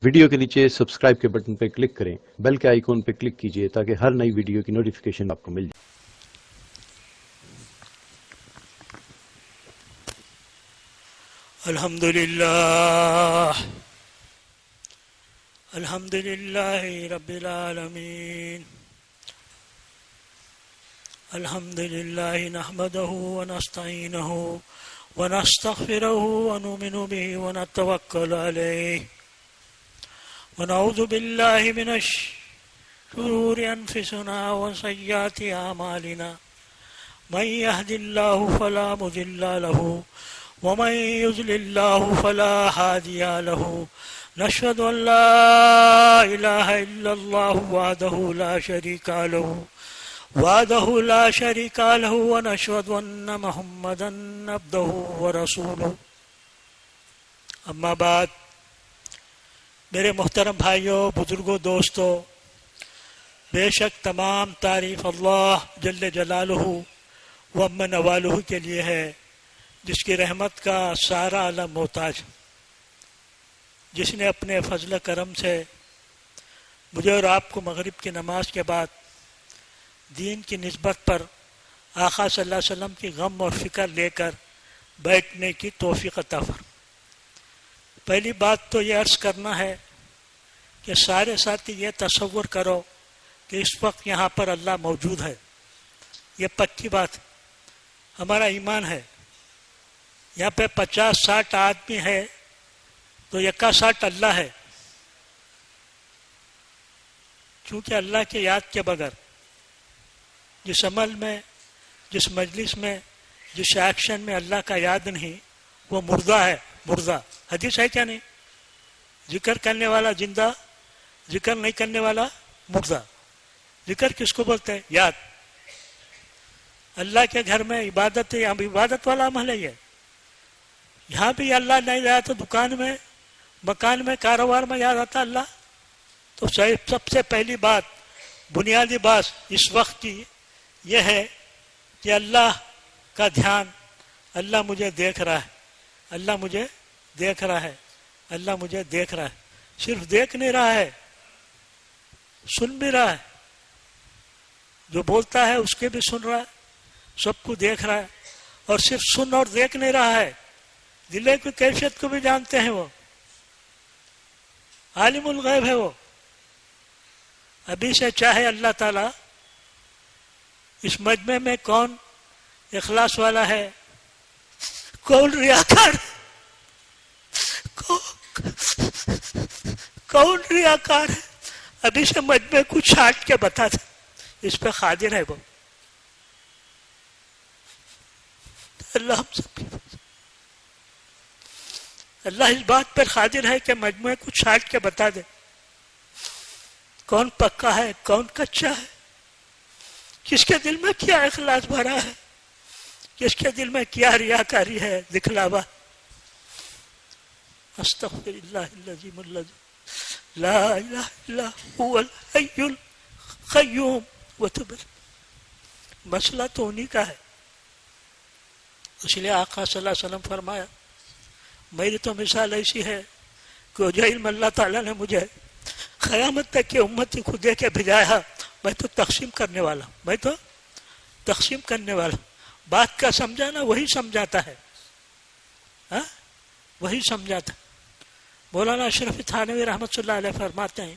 Video کے نیچے subscribe کے بٹن پہ کلک کریں، بیل کے آئیکن پہ کلک کیجئے تاکہ ہر نئی ویڈیو کی نوٹیفیکیشن آپ کو مل جائے۔ الحمد للہ رب العالمین، الحمد للہ نحمدہ ونستعینہ ونستغفرہ ونؤمن بہ ونتوکل علیہ ونعوذ باللہ من شرور انفسنا وسیئات اعمالنا، من یہد اللہ فلا مضل لہ ومن یضلل اللہ فلا ہادی لہ، نشهد ان لا الہ الا اللہ وحدہ لا شریک لہ ونشهد ان محمدا عبدہ ورسولہ۔ اما بعد، میرے محترم بھائیوں، بزرگوں، دوستوں، بے شک تمام تعریف اللہ جل جلالہ و عم نوالہ کے لیے ہے، جس کی رحمت کا سارا عالم محتاج، جس نے اپنے فضل و کرم سے مجھے اور آپ کو مغرب کی نماز کے بعد دین کی نسبت پر آقا صلی اللہ علیہ وسلم کی غم اور فکر لے کر بیٹھنے کی توفیق عطا فرمائے۔ پہلی بات تو یہ عرض کرنا ہے کہ سارے ساتھی یہ تصور کرو کہ اس وقت یہاں پر اللہ موجود ہے، یہ پکی بات ہے، ہمارا ایمان ہے۔ یہاں پہ 50-60 آدمی ہے تو 61 اللہ ہے، کیونکہ اللہ کی یاد کے بغیر جس عمل میں، جس مجلس میں، جس ایکشن میں اللہ کا یاد نہیں، وہ مردہ ہے، مردہ۔ حدیث ہے کیا نہیں؟ ذکر کرنے والا زندہ، ذکر نہیں کرنے والا مردہ۔ ذکر کس کو بولتے ہیں؟ یاد۔ اللہ کے گھر میں عبادت ہے، عبادت والا عمل ہے یہ۔ یہاں بھی اللہ نہیں رہا تو دکان میں، مکان میں، کاروبار میں یاد آتا اللہ۔ تو سب سے پہلی بات، بنیادی بات اس وقت کی یہ ہے کہ اللہ کا دھیان، اللہ مجھے دیکھ رہا ہے، اللہ مجھے دیکھ رہا ہے، اللہ مجھے دیکھ رہا ہے۔ صرف دیکھ نہیں رہا ہے، سن بھی رہا ہے، جو بولتا ہے اس کے بھی سن رہا ہے، سب کو دیکھ رہا ہے۔ اور صرف سن اور دیکھ نہیں رہا ہے، دل کی کیفیت کو بھی جانتے ہیں، وہ عالم الغیب ہے۔ وہ ابھی سے چاہے اللہ تعالیٰ اس مجمع میں کون اخلاص والا ہے، کون ریاکار، کون ریاکار ہے، ابھی سے مجمع کو چھانٹ کے بتا دے، اس پہ قادر ہے وہ اللہ۔ ہم سب کی اللہ اس بات پر قادر ہے کہ مجموعے کو چھانٹ کے بتا دے کون پکا ہے، کون کچا ہے، کس کے دل میں کیا اخلاص بھرا ہے، کس کے دل میں کیا ریاکاری ہے، دکھلاوا۔ استغفر اللہ العظیم الذی لا الہ الا هو الحی القیوم وتب۔ مسئلہ تو انہی کا ہے۔ اس لیے آقا صلی اللہ علیہ وسلم فرمایا، میری تو مثال ایسی ہے کہ جو علم اللہ تعالیٰ نے مجھے قیامت تک کی امتی کو دے کے بھیجایا، میں تو تقسیم کرنے والا، میں تو تقسیم کرنے والا۔ بات کا سمجھانا وہی سمجھاتا ہے، وہی سمجھاتا۔ مولانا اشرف تھانوی رحمۃ اللہ علیہ فرماتے ہیں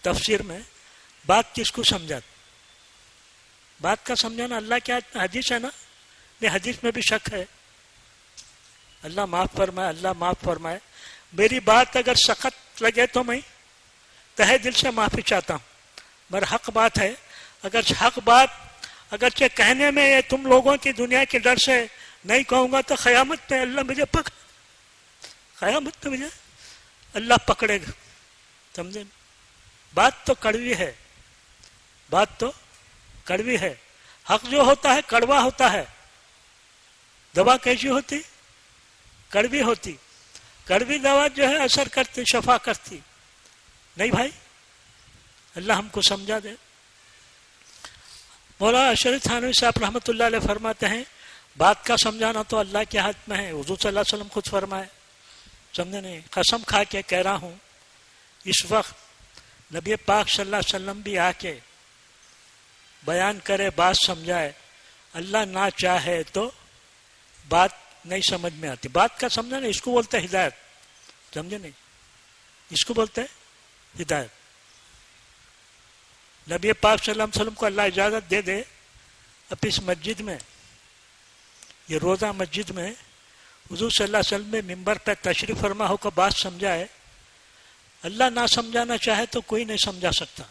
تفسیر میں، بات کس کو سمجھاتا؟ بات کا سمجھانا اللہ کیا حدیث ہے نا، یہ حدیث میں بھی شک ہے۔ اللہ معاف فرمائے، اللہ معاف فرمائے۔ میری بات اگر سخت لگے تو میں تہہ دل سے معافی چاہتا ہوں، مگر حق بات ہے۔ اگر حق بات اگرچہ کہنے میں یہ تم لوگوں کی دنیا کے ڈر سے نہیں کہوں گا تو قیامت میں اللہ مجھے قیامت میں مجھے اللہ پکڑے گا، سمجھے؟ بات تو کڑوی ہے، بات تو کڑوی ہے۔ حق جو ہوتا ہے کڑوا ہوتا ہے، دوا کیسی ہوتی؟ کڑوی ہوتی۔ کڑوی دوا جو ہے اثر کرتی، شفا کرتی نہیں بھائی۔ اللہ ہم کو سمجھا دے۔ مولانا اشرف تھانوی صاحب رحمۃ اللہ علیہ فرماتے ہیں، بات کا سمجھانا تو اللہ کے ہاتھ میں ہے۔ حضور صلی اللہ علیہ وسلم خود فرمائے، سمجھے نہیں؟ قسم کھا کے کہہ رہا ہوں اس وقت نبی پاک صلی اللہ علیہ وسلم بھی آ کے بیان کرے، بات سمجھائے، اللہ نہ چاہے تو بات نہیں سمجھ میں آتی. بات کا سمجھا نہیں، اس کو بولتے ہیں ہدایت. سمجھے نہیں؟ اس کو بولتے ہیں ہدایت. نبی پاک صلی اللہ علیہ وسلم کو اللہ اجازت دے دے اب اس مسجد میں، یہ روزہ مسجد میں حضور صلی اللہ علیہ وسلم میں ممبر پہ تشریف فرما ہو کر بات سمجھائے، اللہ نہ سمجھانا چاہے تو کوئی نہیں سمجھا سکتا.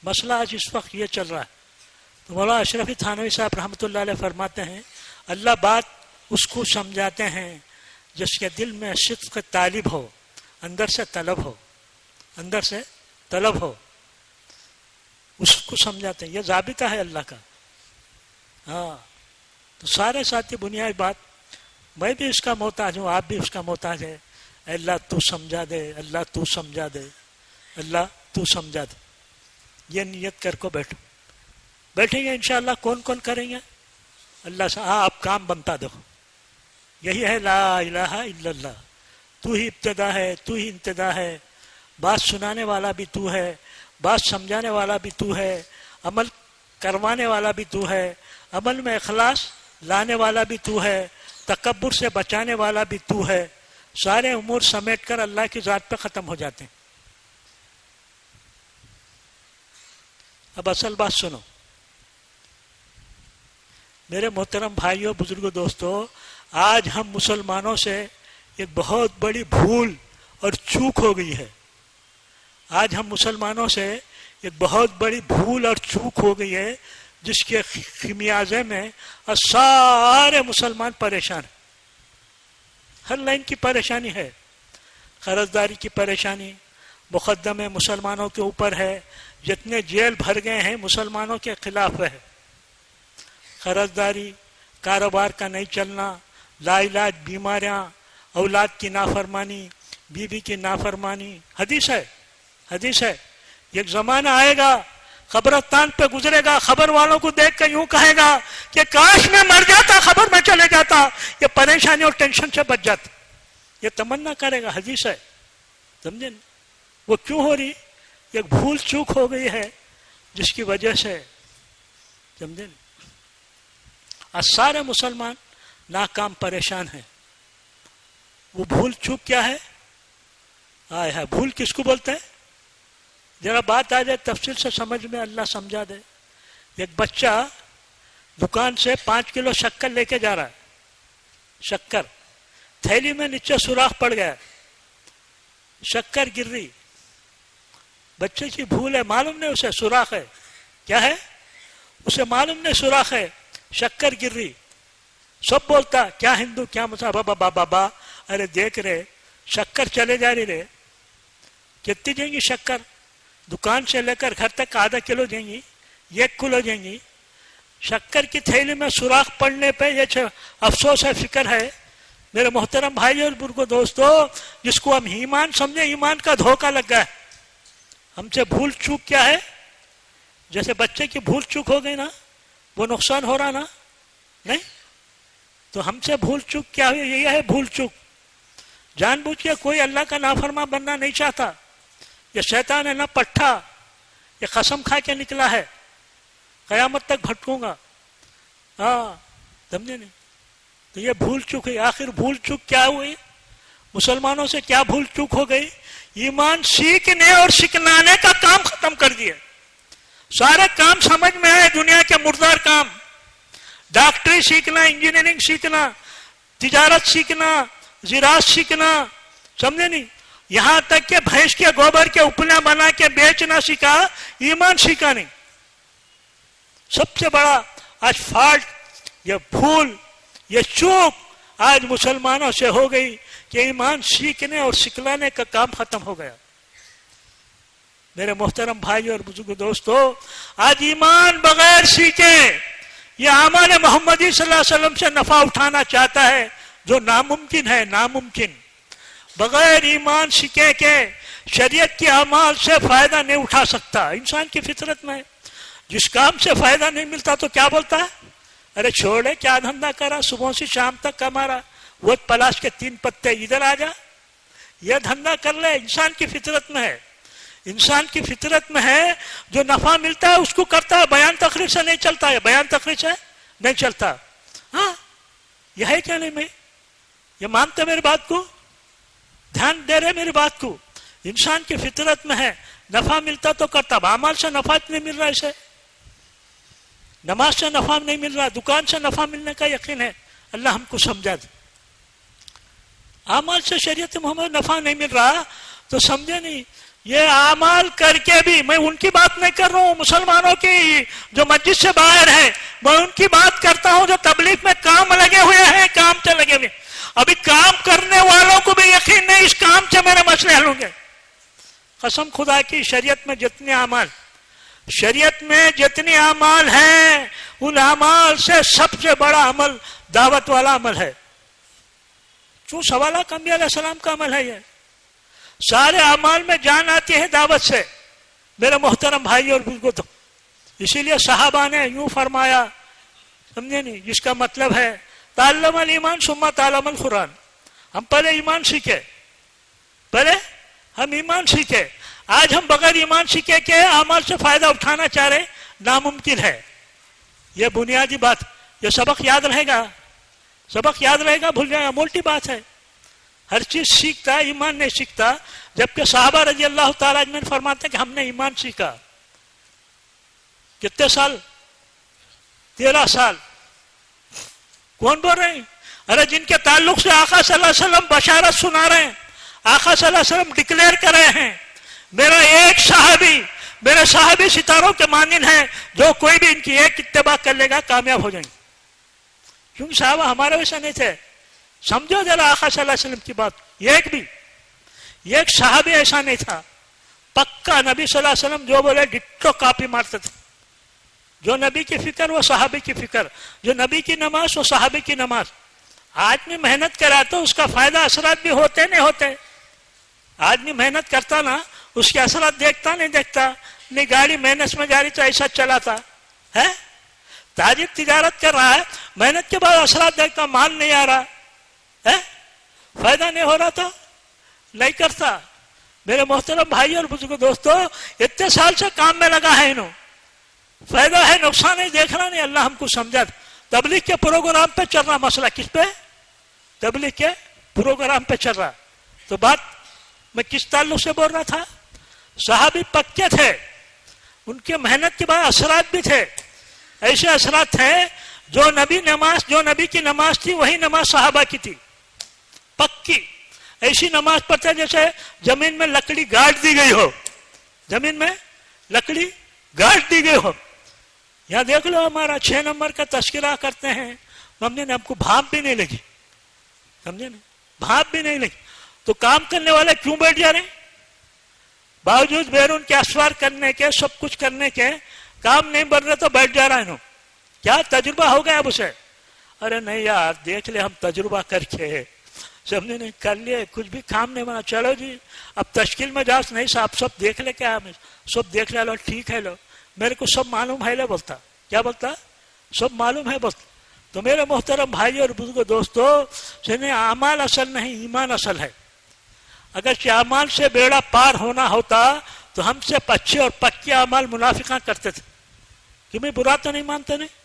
مسئلہ آج اس وقت یہ چل رہا ہے. تو مولانا اشرفی تھانوی صاحب رحمۃ اللہ علیہ فرماتے ہیں اللہ بات اس کو سمجھاتے ہیں جس کے دل میں صدق طالب ہو، اندر سے طلب ہو، اندر سے طلب ہو، اس کو سمجھاتے ہیں. یہ ضابطہ ہے اللہ کا. ہاں تو سارے ساتھی بنیادی بات، میں بھی اس کا محتاج ہوں، آپ بھی اس کا محتاج ہے. اللہ تو سمجھا دے، اللہ تو سمجھا دے، اللہ تو سمجھا دے. یہ نیت کر کو بیٹھیں گے انشاءاللہ. کون کون کریں گے؟ اللہ سے. ہاں آپ کام بنتا دیکھو. یہی ہے لا الہ الا اللہ. تو ہی ابتدا ہے، تو ہی انتدا ہے. بات سنانے والا بھی تو ہے، بات سمجھانے والا بھی تو ہے، عمل کروانے والا بھی تو ہے، عمل میں اخلاص لانے والا بھی تو ہے، تکبر سے بچانے والا بھی تو ہے. سارے امور سمیٹ کر اللہ کی ذات پہ ختم ہو جاتے ہیں. اب اصل بات سنو میرے محترم بھائیوں، بزرگوں، دوستوں. آج ہم مسلمانوں سے ایک بہت بڑی بھول اور چوک ہو گئی ہے. آج ہم مسلمانوں سے ایک بہت بڑی بھول اور چوک ہو گئی ہے جس کے خمیازے میں سارے مسلمان پریشان ہیں. ہر لائن کی پریشانی ہے. قرضداری کی پریشانی مقدمے مسلمانوں کے اوپر ہے. جتنے جیل بھر گئے ہیں مسلمانوں کے خلاف ہے. قرضداری، کاروبار کا نہیں چلنا، لا علاج بیماریاں، اولاد کی نافرمانی، بیوی کی نافرمانی. حدیث ہے، حدیث ہے. ایک زمانہ آئے گا قبرستان پہ گزرے گا، خبر والوں کو دیکھ کر یوں کہے گا کہ کاش میں مر جاتا، خبر میں چلے جاتا، یہ پریشانی اور ٹینشن سے بچ جاتا. یہ تمنا کرے گا. حدیث ہے. سمجھے؟ وہ کیوں ہو رہی؟ ایک بھول چوک ہو گئی ہے جس کی وجہ سے. سمجھے؟ آج سارے مسلمان ناکام پریشان ہیں. وہ بھول چوک کیا ہے؟ آئے ہے بھول کس کو بولتے ہیں؟ ذرا بات آ جائے تفصیل سے سمجھ میں، اللہ سمجھا دے. ایک بچہ دکان سے 5 کلو شکر لے کے جا رہا ہے. شکر تھیلی میں نیچے سوراخ پڑ گیا، شکر گر رہی. بچے کی بھول ہے، معلوم نہیں اسے سوراخ ہے. کیا ہے؟ اسے معلوم نہیں سوراخ ہے، شکر گر رہی. سب بولتا کیا ہندو کیا مسلمان، بابا بابا ارے دیکھ رہے شکر چلے جا رہی رہے. کتنی جائیں گی شکر؟ دکان سے لے کر گھر تک آدھا کلو دیں گی، 1 کلو دیں گی. شکر کی تھیلی میں سوراخ پڑنے پہ یہ افسوس ہے، فکر ہے. میرے محترم بھائی اور بزرگوں، دوستو، جس کو ہم ایمان سمجھے ایمان کا دھوکہ لگ گیا ہے. ہم سے بھول چوک کیا ہے؟ جیسے بچے کی بھول چوک ہو گئی نا، وہ نقصان ہو رہا نا؟ نہیں. تو ہم سے بھول چوک کیا ہوئی؟ یہ ہے بھول چوک. جان بوجھ کے کوئی اللہ کا نافرمان بننا نہیں چاہتا. یہ شیطان ہے نا پٹھا، یہ قسم کھا کے نکلا ہے قیامت تک بھٹکوں گا. ہاں سمجھے نہیں؟ تو یہ بھول چوک ہے. آخر بھول چوک کیا ہوئی؟ مسلمانوں سے کیا بھول چوک ہو گئی؟ ایمان سیکھنے اور سکھلانے کا کام ختم کر دیا. سارے کام سمجھ میں آئے، دنیا کے مردار کام. ڈاکٹری سیکھنا، انجینئرنگ سیکھنا، تجارت سیکھنا، زراعت سیکھنا. سمجھے نہیں؟ یہاں تک کہ بھینس کے گوبر کے اپلیاں بنا کے بیچنا سیکھا، ایمان سیکھا نہیں. سب سے بڑا آج فالٹ، یہ بھول، یہ چوک آج مسلمانوں سے ہو گئی کہ ایمان سیکھنے اور سکھلانے کا کام ختم ہو گیا. میرے محترم بھائی اور بزرگ دوستو، آج ایمان بغیر سیکھے یہ اعمال محمدی صلی اللہ علیہ وسلم سے نفع اٹھانا چاہتا ہے جو ناممکن ہے. ناممکن. بغیر ایمان سیکھے کے شریعت کے اعمال سے فائدہ نہیں اٹھا سکتا. انسان کی فطرت میں جس کام سے فائدہ نہیں ملتا تو کیا بولتا ہے؟ ارے چھوڑے، کیا دھندا کرا، صبح سے شام تک کمارا، وہ پلاش کے 3 پتے ادھر آ جا، یہ دھندا کر لے. انسان کی فطرت میں ہے. انسان کی فطرت میں ہے جو نفع ملتا ہے اس کو کرتا ہے, بیان تقریر سے نہیں چلتا ہے, بیان تقریر سے نہیں چلتا. ہاں یہ ہے کیا نہیں؟ میں یہ مانتے میری بات کو, دھیان دے رہے میری بات کو. انسان کی فطرت میں ہے نفع ملتا تو کرتا. اعمال سے نفع نہیں مل رہا, اسے نماز سے نفع نہیں مل رہا, دکان سے نفع ملنے کا یقین ہے, اللہ ہم کو سمجھا دے. اعمال سے شریعت محمد نفع نہیں مل رہا تو سمجھے نہیں. یہ اعمال کر کے بھی, میں ان کی بات نہیں کر رہا ہوں مسلمانوں کی جو مسجد سے باہر ہیں, میں ان کی بات کرتا ہوں جو تبلیغ میں کام لگے ہوئے ہیں, کام سے لگے ہوئے. ابھی کام کرنے والوں کو بھی یقین نہیں اس کام سے میرے مسئلے حل ہوں گے. قسم خدا کی, شریعت میں جتنے اعمال ہیں ان اعمال سے سب سے بڑا عمل دعوت والا عمل ہے. جو سوالات انبیاء علیہ السلام کا عمل ہے, یہ سارے اعمال میں جان آتی ہے دعوت سے میرے محترم بھائی اور بزرگوں. تو اسی لیے صحابہ نے یوں فرمایا, سمجھے نہیں, جس کا مطلب ہے تعلم الایمان ثم تعلم القرآن. ہم پہلے ایمان سیکھے, ہم ایمان سیکھے. آج ہم بغیر ایمان سیکھے کے اعمال سے فائدہ اٹھانا چاہ رہے, ناممکن ہے. یہ بنیادی بات, یہ سبق یاد رہے گا, بھول جائے گا, موٹی بات ہے. ہر چیز سیکھتا, ایمان نہیں سیکھتا. جبکہ صحابہ رضی اللہ تعالیٰ عنہ فرماتے ہیں کہ ہم نے ایمان سیکھا. کتنے سال؟ 13 سال. کون بول رہے ہیں؟ ارے جن کے تعلق سے آقا صلی اللہ علیہ وسلم بشارت سنا رہے ہیں, آقا صلی اللہ علیہ وسلم ڈکلیئر کر رہے ہیں, میرا ایک صحابی, میرے صحابی ستاروں کے مانند ہیں, جو کوئی بھی ان کی ایک اتباع کر لے گا کامیاب ہو جائیں گے. کیونکہ صحابہ ہمارے ویسا نہیں تھے. سمجھو ذرا آقا صلی اللہ علیہ وسلم کی بات. ایک صحابی ایسا نہیں تھا, پکا نبی صلی اللہ علیہ وسلم جو بولے ڈٹو کاپی مارتے تھے. جو نبی کی فکر وہ صحابی کی فکر, جو نبی کی نماز وہ صحابی کی نماز. آدمی محنت کرا تو اس کا فائدہ اثرات بھی ہوتے نہیں ہوتے. آدمی محنت کرتا نا, اس کے اثرات دیکھتا نہیں دیکھتا. نہیں گاڑی محنت میں جا رہی تو ایسا چلاتا ہے, تاجر تجارت کر رہا ہے, محنت کے بعد اثرات دیکھتا, مال نہیں آ رہا ہے, فائدہ نہیں ہو رہا تو نہیں کرتا. میرے محترم بھائی اور بزرگ دوستو, اتنے سال سے کام میں لگا ہے, انہوں فائدہ ہے نقصان نہیں دیکھ رہا نہیں. اللہ ہم کو سمجھا. تبلیغ کے پروگرام پہ چل رہا مسئلہ, کس پہ؟ تبلیغ کے پروگرام پہ چل رہا. تو بات میں کس تعلق سے بول رہا تھا؟ صحابی پکے تھے, ان کے محنت کے بعد اثرات بھی تھے. ایسے اثرات تھے جو نبی کی نماز تھی وہی نماز صحابہ کی تھی, پکی. ایسی نماز پڑھتے جیسے زمین میں لکڑی گاڑ دی گئی ہو, زمین میں لکڑی گاڑ دی گئی ہو. یہاں دیکھ لو, ہمارا 6 نمبر کا تذکرہ کرتے ہیں, ہم کو بھاپ بھی نہیں لگی, سمجھے نا, بھاپ بھی نہیں لگی. تو کام کرنے والے کیوں بیٹھ جا رہے ہیں؟ باوجود بیرون کے اسوار کرنے کے, سب کچھ کرنے کے, کام نہیں بن رہے تو بیٹھ جا رہا ہے. کیا تجربہ ہو گیا اب اسے؟ ارے نہیں یار, دیکھ لے ہم تجربہ کر کے, سمجھے نہیں, کر لیے, کچھ بھی کام نہیں بنا, چلو جی اب تشکیل میں جاؤ. نہیں صاحب سب دیکھ لے, کیا سب دیکھ لے, لو ٹھیک ہے, لو میرے کو سب معلوم ہے. لے بولتا, کیا بولتا؟ سب معلوم ہے بولتا. تو میرے محترم بھائی اور بزرگ دوستو, اعمال اصل نہیں, ایمان اصل ہے. اگر اعمال سے بیڑا پار ہونا ہوتا تو ہم سے اچھے اور پکے اعمال منافقاں کرتے تھے. کہ میں برا تو نہیں مانتے, نہیں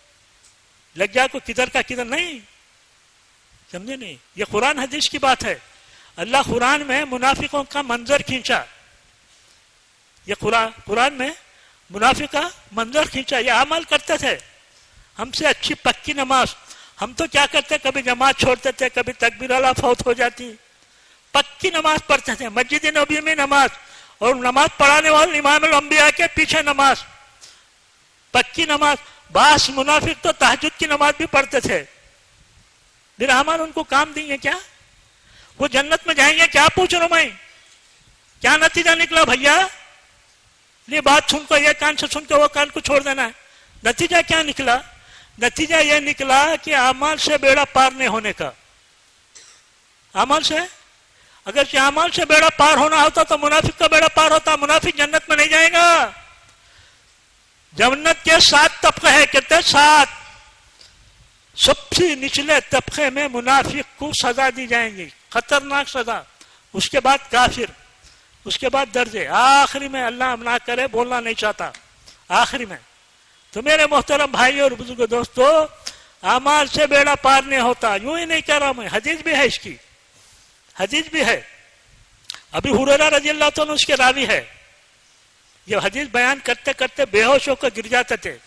لگ جائے کو کدھر کا کدھر نہیں, سمجھے نہیں. یہ قرآن حدیث کی بات ہے. اللہ قرآن میں منافقوں کا منظر کھینچا, یہ قرآن میں منافق کا منظر کھینچا. یہ عمل کرتے تھے, ہم سے اچھی پکی نماز. ہم تو کیا کرتے, کبھی جماعت چھوڑتے تھے, کبھی تکبیر اللہ فوت ہو جاتی. پکی نماز پڑھتے تھے, مسجد نبی میں نماز, اور نماز پڑھانے والے امام الانبیاء کے پیچھے نماز, پکی نماز. بعض منافق تو تہجد کی نماز بھی پڑھتے تھے. پھر ہمارے ان کو کام دیں گے کیا؟ وہ جنت میں جائیں گے کیا؟ پوچھ رہا میں, کیا نتیجہ نکلا بھیا؟ یہ بات سن کو, یہ کان سے سن کے وہ کان کو چھوڑ دینا ہے. نتیجہ کیا نکلا؟ نتیجہ یہ نکلا کہ اعمال سے بیڑا پار نہیں ہونے کا. اعمال سے, اگر اعمال سے بیڑا پار ہونا ہوتا تو منافق کا بیڑا پار ہوتا. منافق جنت میں نہیں جائے گا. جنت کے 7 طبقے ہیں, کہتے 7. سب سے نچلے طبقے میں منافق کو سزا دی جائیں گی, خطرناک سزا. اس کے بعد کافر, اس کے بعد درجے، آخری میں اللہ نہ کرے بولنا نہیں چاہتا آخری میں. تو میرے محترم بھائی اور بزرگ دوستو، اعمال سے بیڑا پار نہیں ہوتا. یوں ہی نہیں کہہ رہا میں، حدیث بھی ہے اس کی، حدیث بھی ہے. ابھی ہریرہ رضی اللہ عنہ اس کے راوی ہے. یہ حدیث بیان کرتے کرتے بے ہوش ہو کر گر جاتے تھے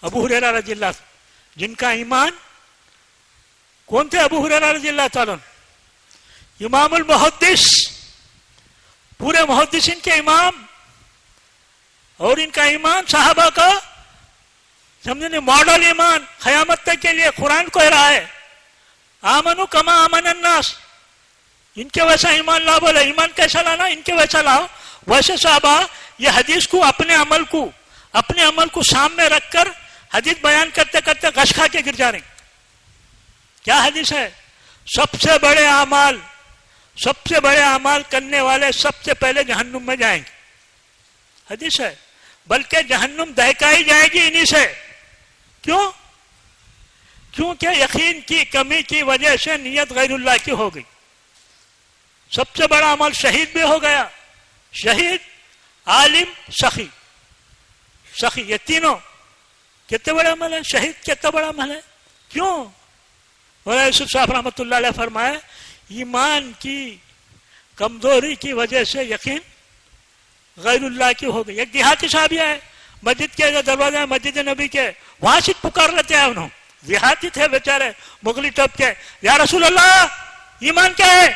ابو ہریرہ رضی اللہ، جن کا ایمان، کون تھے ابو ہریرہ رضی اللہ تعالیٰ؟ امام المحدث، پورے محدثین کے امام، اور ان کا ایمان صحابہ کا سمجھنے ماڈل ایمان، قیامت تک کے لیے قرآن کہہ رہا ہے آمنو کما آمن الناس. ان کے ویسا ایمان لا، بولے ایمان کیسا لانا؟ ان کے ویسا لاؤ. ویسے صحابہ یہ حدیث کو اپنے عمل کو سامنے رکھ کر حدیث بیان کرتے کرتے غش کھا کے گر جا رہے ہیں. کیا حدیث ہے؟ سب سے بڑے اعمال کرنے والے سب سے پہلے جہنم میں جائیں گے. حدیث ہے. بلکہ جہنم دہکائی جائے گی انہی سے. کیوں؟ کیونکہ یقین کی کمی کی وجہ سے نیت غیر اللہ کی ہو گئی. سب سے بڑا عمل شہید بھی ہو گیا، شہید، عالم، سخی. یہ تینوں کتنے بڑے عمل ہے؟ شہید کتنا بڑا عمل ہے. کیوں؟ مولانا یوسف صاحب رحمۃ اللہ علیہ فرمائے ایمان کی کمزوری کی وجہ سے یقین غیر اللہ کی ہو گئی. ایک دیہاتی صحابی ہے، مسجد کے دروازے ہیں مسجد نبی کے، وہاں سے پکار لیتے ہیں. انہوں دیہاتی تھے بیچارے، مغلی ٹپ کے، یا رسول اللہ ایمان کیا ہے؟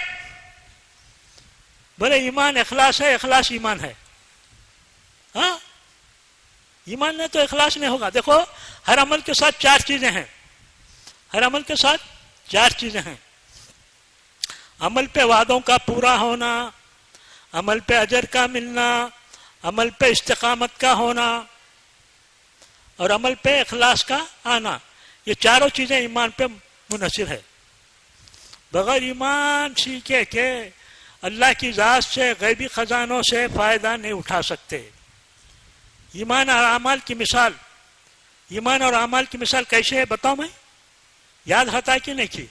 بولے ایمان اخلاص ہے. اخلاص ایمان ہے. ہاں، ایمان نہیں تو اخلاص نہیں ہوگا. دیکھو ہر عمل کے ساتھ چار چیزیں ہیں. عمل پہ وعدوں کا پورا ہونا، عمل پہ اجر کا ملنا، عمل پہ استقامت کا ہونا، اور عمل پہ اخلاص کا آنا. یہ چاروں چیزیں ایمان پہ منحصر ہے. بغیر ایمان سیکھے کہ اللہ کی ذات سے، غیبی خزانوں سے فائدہ نہیں اٹھا سکتے. ایمان اور اعمال کی مثال کیسے ہے بتاؤ؟ میں یاد رہتا ہے کہ نہیں کی؟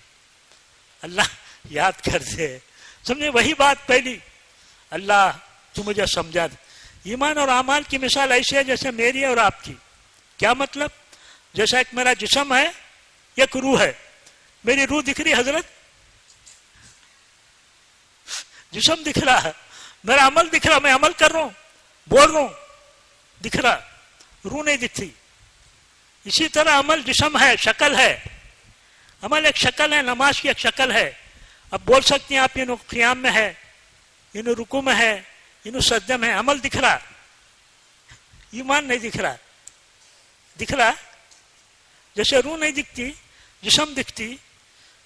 اللہ یاد کر دے. سمجھے وہی بات پہلی، اللہ تو مجھے سمجھا دے. ایمان اور اعمال کی مثال ایسی ہے جیسے میری اور آپ کی. کیا مطلب؟ جیسا ایک میرا جسم ہے، ایک روح ہے. میری روح دکھ رہی حضرت، جسم دکھ رہا ہے، میرا عمل دکھ رہا، میں عمل کر رہا ہوں، بول رہا ہوں، دکھ رہا، روح نہیں دکھتی. اسی طرح عمل جسم ہے، شکل ہے. عمل ایک شکل ہے، نماز کی ایک شکل ہے. اب بول سکتے ہیں آپ انہوں قیام میں ہے، انہوں رکوع میں ہے، انہوں سجدے میں ہے. عمل دکھ رہا، ایمان نہیں دکھ رہا. دکھ رہا جیسے روح نہیں دکھتی، جسم دکھتی.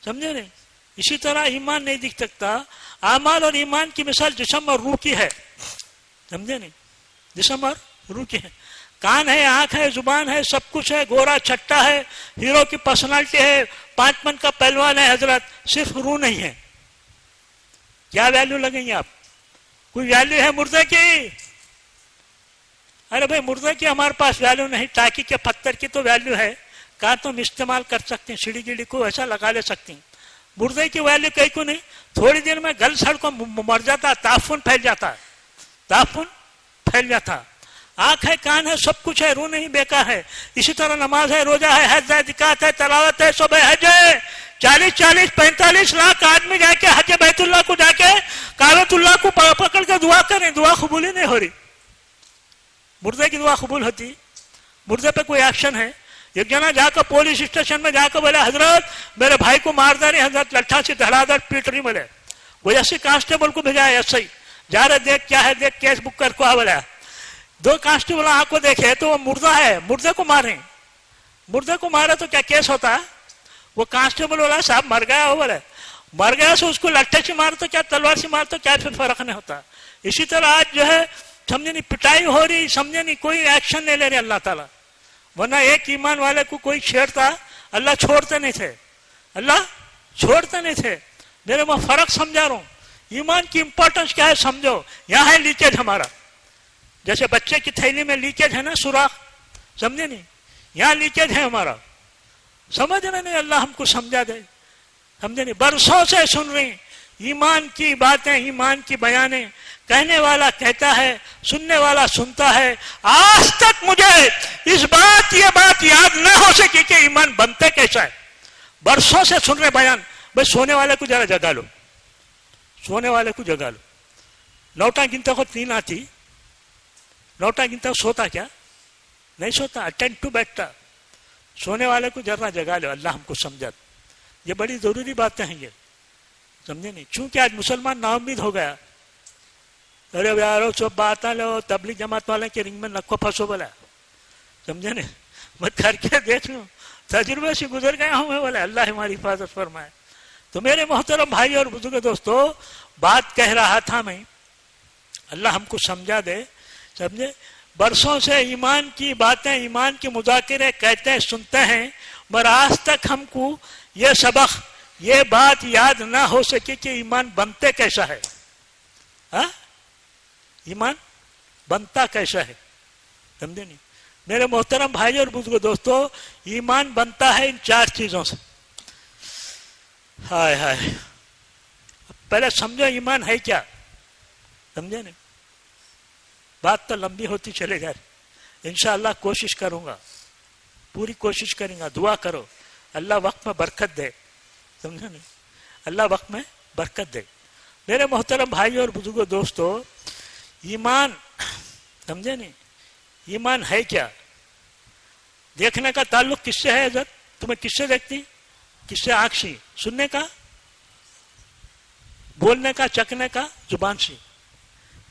سمجھے نہیں؟ اسی طرح ایمان نہیں دکھ سکتا. اعمال اور ایمان کی مثال جسم اور روح کی ہے. سمجھے نہیں؟ جسم اور روح کی ہے. کان ہے، آنکھ ہے، زبان ہے، سب کچھ ہے. گورا چھٹا ہے، ہیرو کی پرسنالٹی ہے، 5 من کا پہلوان ہے حضرت، صرف روح نہیں ہے. کیا ویلیو لگیں گے آپ؟ کوئی ویلیو ہے مردے کی؟ ارے بھائی مردے کی ہمارے پاس ویلیو نہیں. ٹاکی کے پتھر کی تو ویلیو ہے، کہاں تم استعمال کر سکتے ہیں، سیڑھی گیڑھی کو ایسا لگا لے سکتے ہیں. مردے کی ویلیو کہیں کو نہیں. تھوڑی دیر میں گل سڑ کو مر جاتا، تعفن پھیل جاتا. آنکھ ہے، کان ہے، سب کچھ ہے، روح نہیں، بیکار ہے. اسی طرح نماز ہے، روزہ ہے، حج ہے، زکات ہے، تلاوت ہے، سب حج ہے. 40-45 لاکھ آدمی جا کے حج بیت اللہ کو جا کے کعبۃ اللہ کو پکڑ کے دعا کریں، دعا قبول ہی نہیں ہو رہی. مردے کی دعا قبول ہوتی؟ مردے پہ کوئی ایکشن ہے؟ ایک جنا جا کر پولیس اسٹیشن میں جا کر بولے حضرت میرے بھائی کو مار دے رہے، حضرت لٹھا سے دھڑا دھڑ پیٹ رہی. بولے وہ ایسے کانسٹیبل کو بھیجا ہے، ایسے ہی جا رہے، دیکھ کیا ہے، دیکھ کیس بک کر کو بولا. 2 کانسٹیبل آنکھ کو دیکھے تو وہ مردہ ہے، مردے کو مارے تو کیا کیس ہوتا؟ وہ کانسٹیبل بولا صاحب مر گیا ہو. بولے مر گیا سے اس کو لٹھے سے مار تو کیا، تلوار سے مار تو کیا، پھر فرق نہیں ہوتا. اسی طرح آج جو ہے سمجھے نہیں پٹائی ہو رہی، سمجھے نہیں کوئی ایکشن نہیں لے رہے اللہ تعالیٰ. ورنہ ایک ایمان والے کو کوئی چھیڑتا اللہ چھوڑتے نہیں تھے. میرے میں فرق سمجھا رہا ہوں. ایمان کی امپورٹنس کیا ہے سمجھو. یہاں ہے لیکیج ہمارا، جیسے بچے کی تھیلی میں لیکیج ہے نا، سوراخ، سمجھے نہیں؟ یہاں لیکیج ہے ہمارا. سمجھ رہے نہیں؟ اللہ ہم کو سمجھا دے. سمجھے نہیں؟ برسوں سے سن رہے ہیں ایمان کی باتیں، ایمان کی بیانیں. کہنے والا کہتا ہے، سننے والا سنتا ہے. آج تک مجھے یہ بات یاد نہ ہو سکی کہ ایمان بنتے کیسا ہے. برسوں سے سن رہے بیان. بھائی سونے والے کو ذرا جگا لو، سونے والے کو جگا لو. نوٹا گنتا کو 3 آتی، نوٹا گنتا سوتا کیا؟ نہیں سوتا، اٹینڈ ٹو بیٹھتا. سونے والے کو ذرا جگا لو. اللہ ہم کو سمجھا. یہ بڑی ضروری باتیں ہیں، یہ سمجھے نہیں. چونکہ آج مسلمان نا امید ہو گیا. ارے یارو سب بات لو، تبلیغ جماعت والے کے رنگ میں نکو پھنسو بولا، سمجھے نہیں. میں کر کے دیکھ لوں، تجربے سے گزر گیا ہوں میں. بولا اللہ ہماری حفاظت فرمائے. تو میرے محترم بھائی اور بزرگ دوستو، بات کہہ رہا تھا میں، اللہ ہم کو سمجھا دے. سمجھے، برسوں سے ایمان کی باتیں، ایمان کے مذاکرے کہتے ہیں، سنتے ہیں، مگر آج تک ہم کو یہ سبق، یہ بات یاد نہ ہو سکے کہ ایمان بنتے کیسا ہے. ہاں، ایمان بنتا کیسا ہے، سمجھے نہیں. میرے محترم بھائی اور بزرگ دوستو، ایمان بنتا ہے ان 4 چیزوں سے. ہائے ہائے، پہلے سمجھو ایمان ہے کیا، سمجھے نہیں. بات تو لمبی ہوتی چلے گا. انشاءاللہ کوشش کروں گا، پوری کوشش کریں گا. دعا کرو اللہ وقت میں برکت دے، سمجھے نہیں، اللہ وقت میں برکت دے. میرے محترم بھائی اور بزرگوں دوستو، ایمان، سمجھے نہیں، ایمان ہے کیا. دیکھنے کا تعلق کس سے ہے حضرت؟ تمہیں کس سے دیکھتی؟ کس سے؟ آنکھ سے. سننے کا، بولنے کا، چکھنے کا، زبان سے.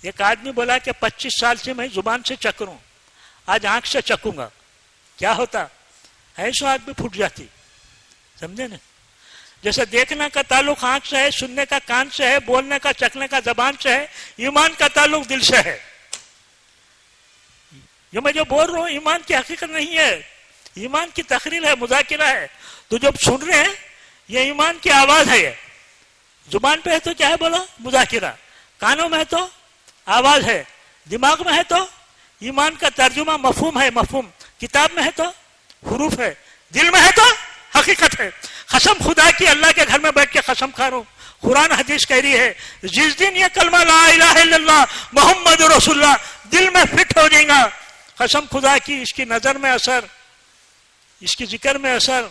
ایک آدمی بولا کہ 25 سال سے میں زبان سے چکھ رہا ہوں، آج آنکھ سے چکھوں گا. کیا ہوتا؟ ایسو آنکھ بھی پھوٹ جاتی، سمجھے نا. جیسے دیکھنے کا تعلق آنکھ سے ہے، سننے کا کان سے ہے، بولنے کا، چکھنے کا زبان سے ہے، ایمان کا تعلق دل سے ہے. یہ میں جو بول رہا ہوں ایمان کی حقیقت نہیں ہے، ایمان کی تقریر ہے، مذاکرہ ہے. تو جب سن رہے ہیں یہ ایمان کی آواز ہے. یہ زبان پہ ہے تو کیا ہے بولا؟ مذاکرہ. کانوں میں ہے تو آواز ہے. دماغ میں ہے تو ایمان کا ترجمہ مفہوم ہے، مفہوم. کتاب میں ہے تو حروف ہے. دل میں ہے تو حقیقت ہے. قسم خدا کی، اللہ کے گھر میں بیٹھ کے قسم کھا رہا ہوں، قرآن حدیث کہہ رہی ہے جس دن یہ کلمہ لا الہ الا اللہ محمد رسول اللہ دل میں فٹ ہو جائے گا، قسم خدا کی، اس کی نظر میں اثر، اس کی ذکر میں اثر،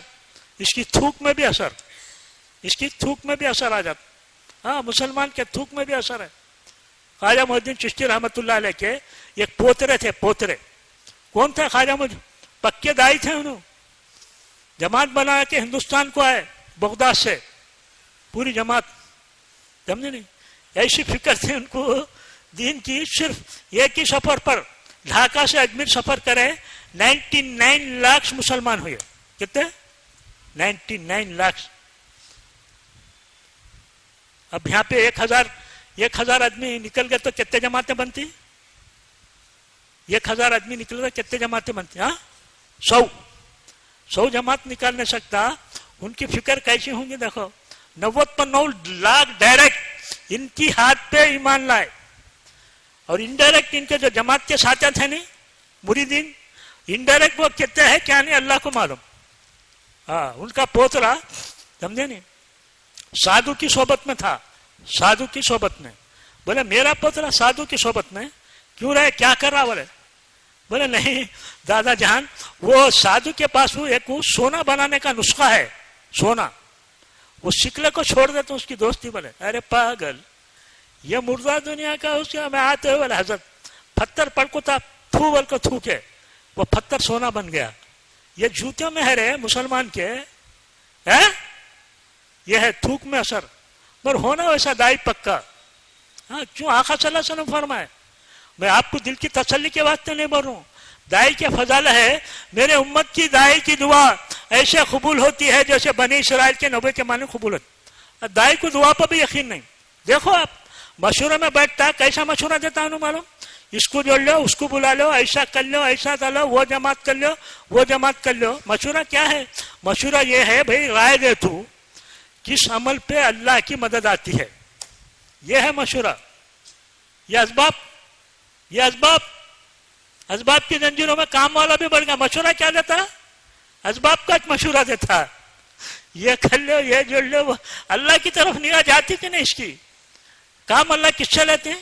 اس کی تھوک میں بھی اثر، اس کی تھوک میں بھی اثر آ جاتا. ہاں، مسلمان کے تھوک میں بھی اثر ہے. خواجہ محی الدین چشتی رحمت اللہ علیہ کے ایک پوترے تھے. پوترے کون تھے؟ خواجہ محی، پکے دائی تھے. انہوں جماعت بنا کے ہندوستان کو آئے، بغداد سے پوری جماعت، سمجھے نہیں. ایسی فکر تھی ان کو دین کی. صرف ایک ہی سفر پر ڈھاکہ سے اجمیر سفر کرے 99 لاکھ مسلمان ہوئے. کتنے؟ 99 لاکھ. اب یہاں پہ 1000 آدمی نکل گئے تو کتنے جماعتیں بنتی؟ 1000 آدمی نکل گئے کتنے جماعتیں بنتی؟ ہاں، 100 جماعت نکال نہیں سکتا. ان کی فکر کیسی ہوں گی دیکھو. 90 لاکھ ڈائریکٹ ان کی ہاتھ پہ ایمان لائے، اور انڈائریکٹ ان کے جو جماعت کے ساتھ تھے نہیں مریدین، انڈائریکٹ وہ کہتے ہیں کیا نہیں اللہ کو معلوم. ہاں، ان کا پوترا، سمجھے نہیں، سادھو کی صحبت میں تھا. سادھو کی صحبت میں. بولے میرا پوترا سادھو کی صحبت میں کیوں رہے، کیا کر رہا؟ بولے نہیں دادا جان، وہ سادھو کے پاس وہ ایک سونا بنانے کا نسخہ ہے، سونا، وہ شکلے کو چھوڑ دے تو اس کی دوستی. بولے ارے پاگل، یہ مردہ دنیا کا اس میں آتے ہوئے. بولے حضرت پتھر پڑ کو تھا، تھو بل کو تھوکے، وہ پتھر سونا بن گیا. یہ جوتوں میں ہے رے مسلمان کے، یہ ہے تھوک میں اثر. مگر ہونا ویسا دائی پکا. ہاں، کیوں؟ آقا صلی اللہ علیہ وسلم فرمائے. میں آپ کو دل کی تسلی کے واسطے نہیں بول رہا ہوں. دائی کے فضل ہے، میرے امت کی دائی کی دعا ایسے قبول ہوتی ہے جیسے بنی اسرائیل کے نبی کے معنی قبول ہوتی. دائی کو دعا پر بھی یقین نہیں. دیکھو آپ مشورے میں بیٹھتا ہے، کیسا مشورہ دیتا ہے معلوم؟ اس کو جوڑ لو، اس کو بلا لو، ایسا کر لو، ایسا ڈالو، وہ جماعت کر لو، وہ جماعت کر لو. مشورہ کیا ہے؟ مشورہ یہ ہے بھائی رائے دے تو کس عمل پہ اللہ کی مدد آتی ہے. یہ ہے مشورہ. یہ اسباب کی زنجیروں میں کام والا بھی بڑھ گیا. مشورہ کیا دیتا؟ اسباب کا مشورہ دیتا. یہ کر لو، یہ جوڑ لو. اللہ کی طرف نگاہ جاتی کہ نہیں اس کی؟ کام اللہ کس سے لیتے ہیں؟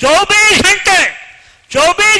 24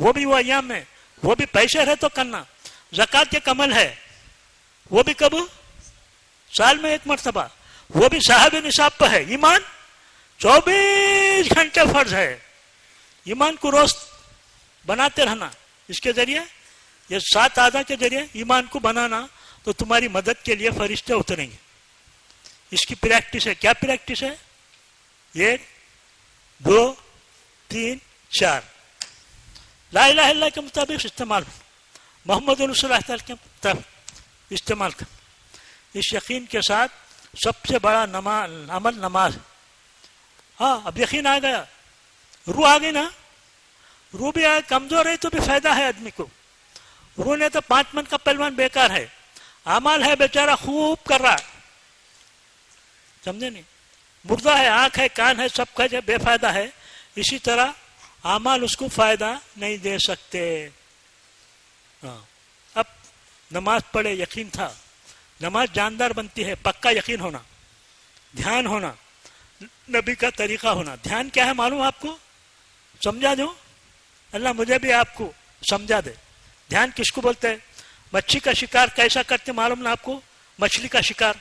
وہ بھی وہ ایام میں، وہ بھی پیسے رہے تو کرنا. زکات کے کمل ہے، وہ بھی کب؟ سال میں ایک مرتبہ. وہ بھی صاحب نصاب پہ ہے. ایمان 24 گھنٹے فرض ہے. ایمان کو روز بناتے رہنا. اس کے ذریعے یہ 7 اعضاء کے ذریعے ایمان کو بنانا تو تمہاری مدد کے لیے فرشتے اتریں گے. اس کی پریکٹس ہے. کیا پریکٹس ہے؟ 1 2 3 4 لا الہ الا اللہ کے مطابق استعمال، محمد رسول اللہ کے مطابق استعمال کر. اس یقین کے ساتھ سب سے بڑا عمل نماز. ہاں اب یقین آ گیا، روح آ گئی نا. روح بھی کمزور ہے تو بھی فائدہ ہے آدمی کو. روح نے تو 5 من کا پہلوان بیکار ہے. اعمال ہے بیچارہ خوب کر رہا ہے، سمجھے نہیں؟ مردہ ہے، آنکھ ہے، کان ہے، سب کا جو بے فائدہ ہے. اسی طرح اعمال اس کو فائدہ نہیں دے سکتے. ہاں اب نماز پڑھے، یقین تھا. نماز جاندار بنتی ہے، پکا یقین ہونا، دھیان ہونا، نبی کا طریقہ ہونا. دھیان کیا ہے معلوم آپ کو؟ سمجھا دو، اللہ مجھے بھی آپ کو سمجھا دے. دھیان کس کو بولتے ہیں؟ مچھلی کا شکار کیسا کرتے معلوم نا آپ کو؟ مچھلی کا شکار،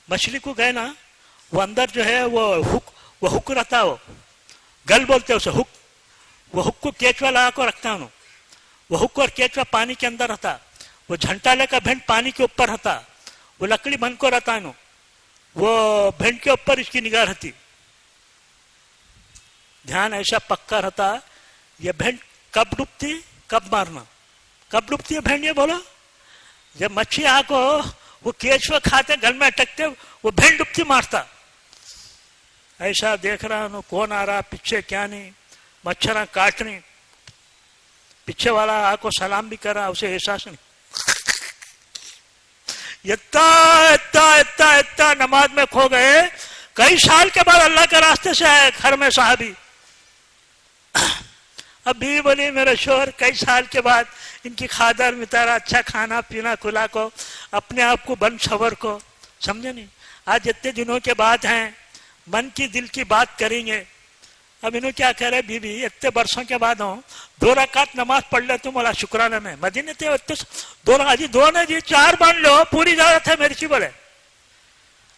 مچھلی کو گئے نا، وہ اندر جو ہے وہ ہک رہتا، وہ گل بولتے اسے، ہک. وہ ہک کو کیچوا لگا کو رکھتا انہوں. وہ ہک اور کیچوا پانی کے اندر رہتا. وہ جھنٹالے کا بھینٹ پانی کے اوپر رہتا. وہ لکڑی بن کو رہتا انہوں. وہ بھینٹ کے اوپر اس کی نگاہ رہتی. دھیان ایسا پکا رہتا. یہ بھینٹ کب ڈوبتی کب مارنا، کب ڈوبتی ہے بھینٹ؟ یہ بولو. جب مچھلی آ کو وہ کیچوا کھاتے گل میں اٹکتے، وہ بھینٹ ڈوبتی مارتا. ایسا دیکھ رہا ہوں کون آ رہا پیچھے، کیا نہیں، مچھراں کاٹ رہی. پیچھے والا آ کو سلام بھی کر رہا، اسے احساس نہیں. اتنا نماز میں کھو گئے. کئی سال کے بعد اللہ کے راستے سے آئے گھر میں صحابی. اب بیوی بولی میرے شوہر کئی سال کے بعد ان کی خادر متارا اچھا کھانا پینا کھلا کو، اپنے آپ کو بن صبر کو، سمجھے نہیں؟ آج اتنے دنوں کے بعد ہیں، من کی دل کی بات کریں گے. اب انہوں کیا کہہ رہے بیوی اتنے برسوں کے بعد ہوں 2 رکعت نماز پڑھ لے تم بولا شکرانہ میں مدینے تھے 2 رکعت جی 2 نے جی 4 بن لو پوری اجازت ہے میری سی بولے.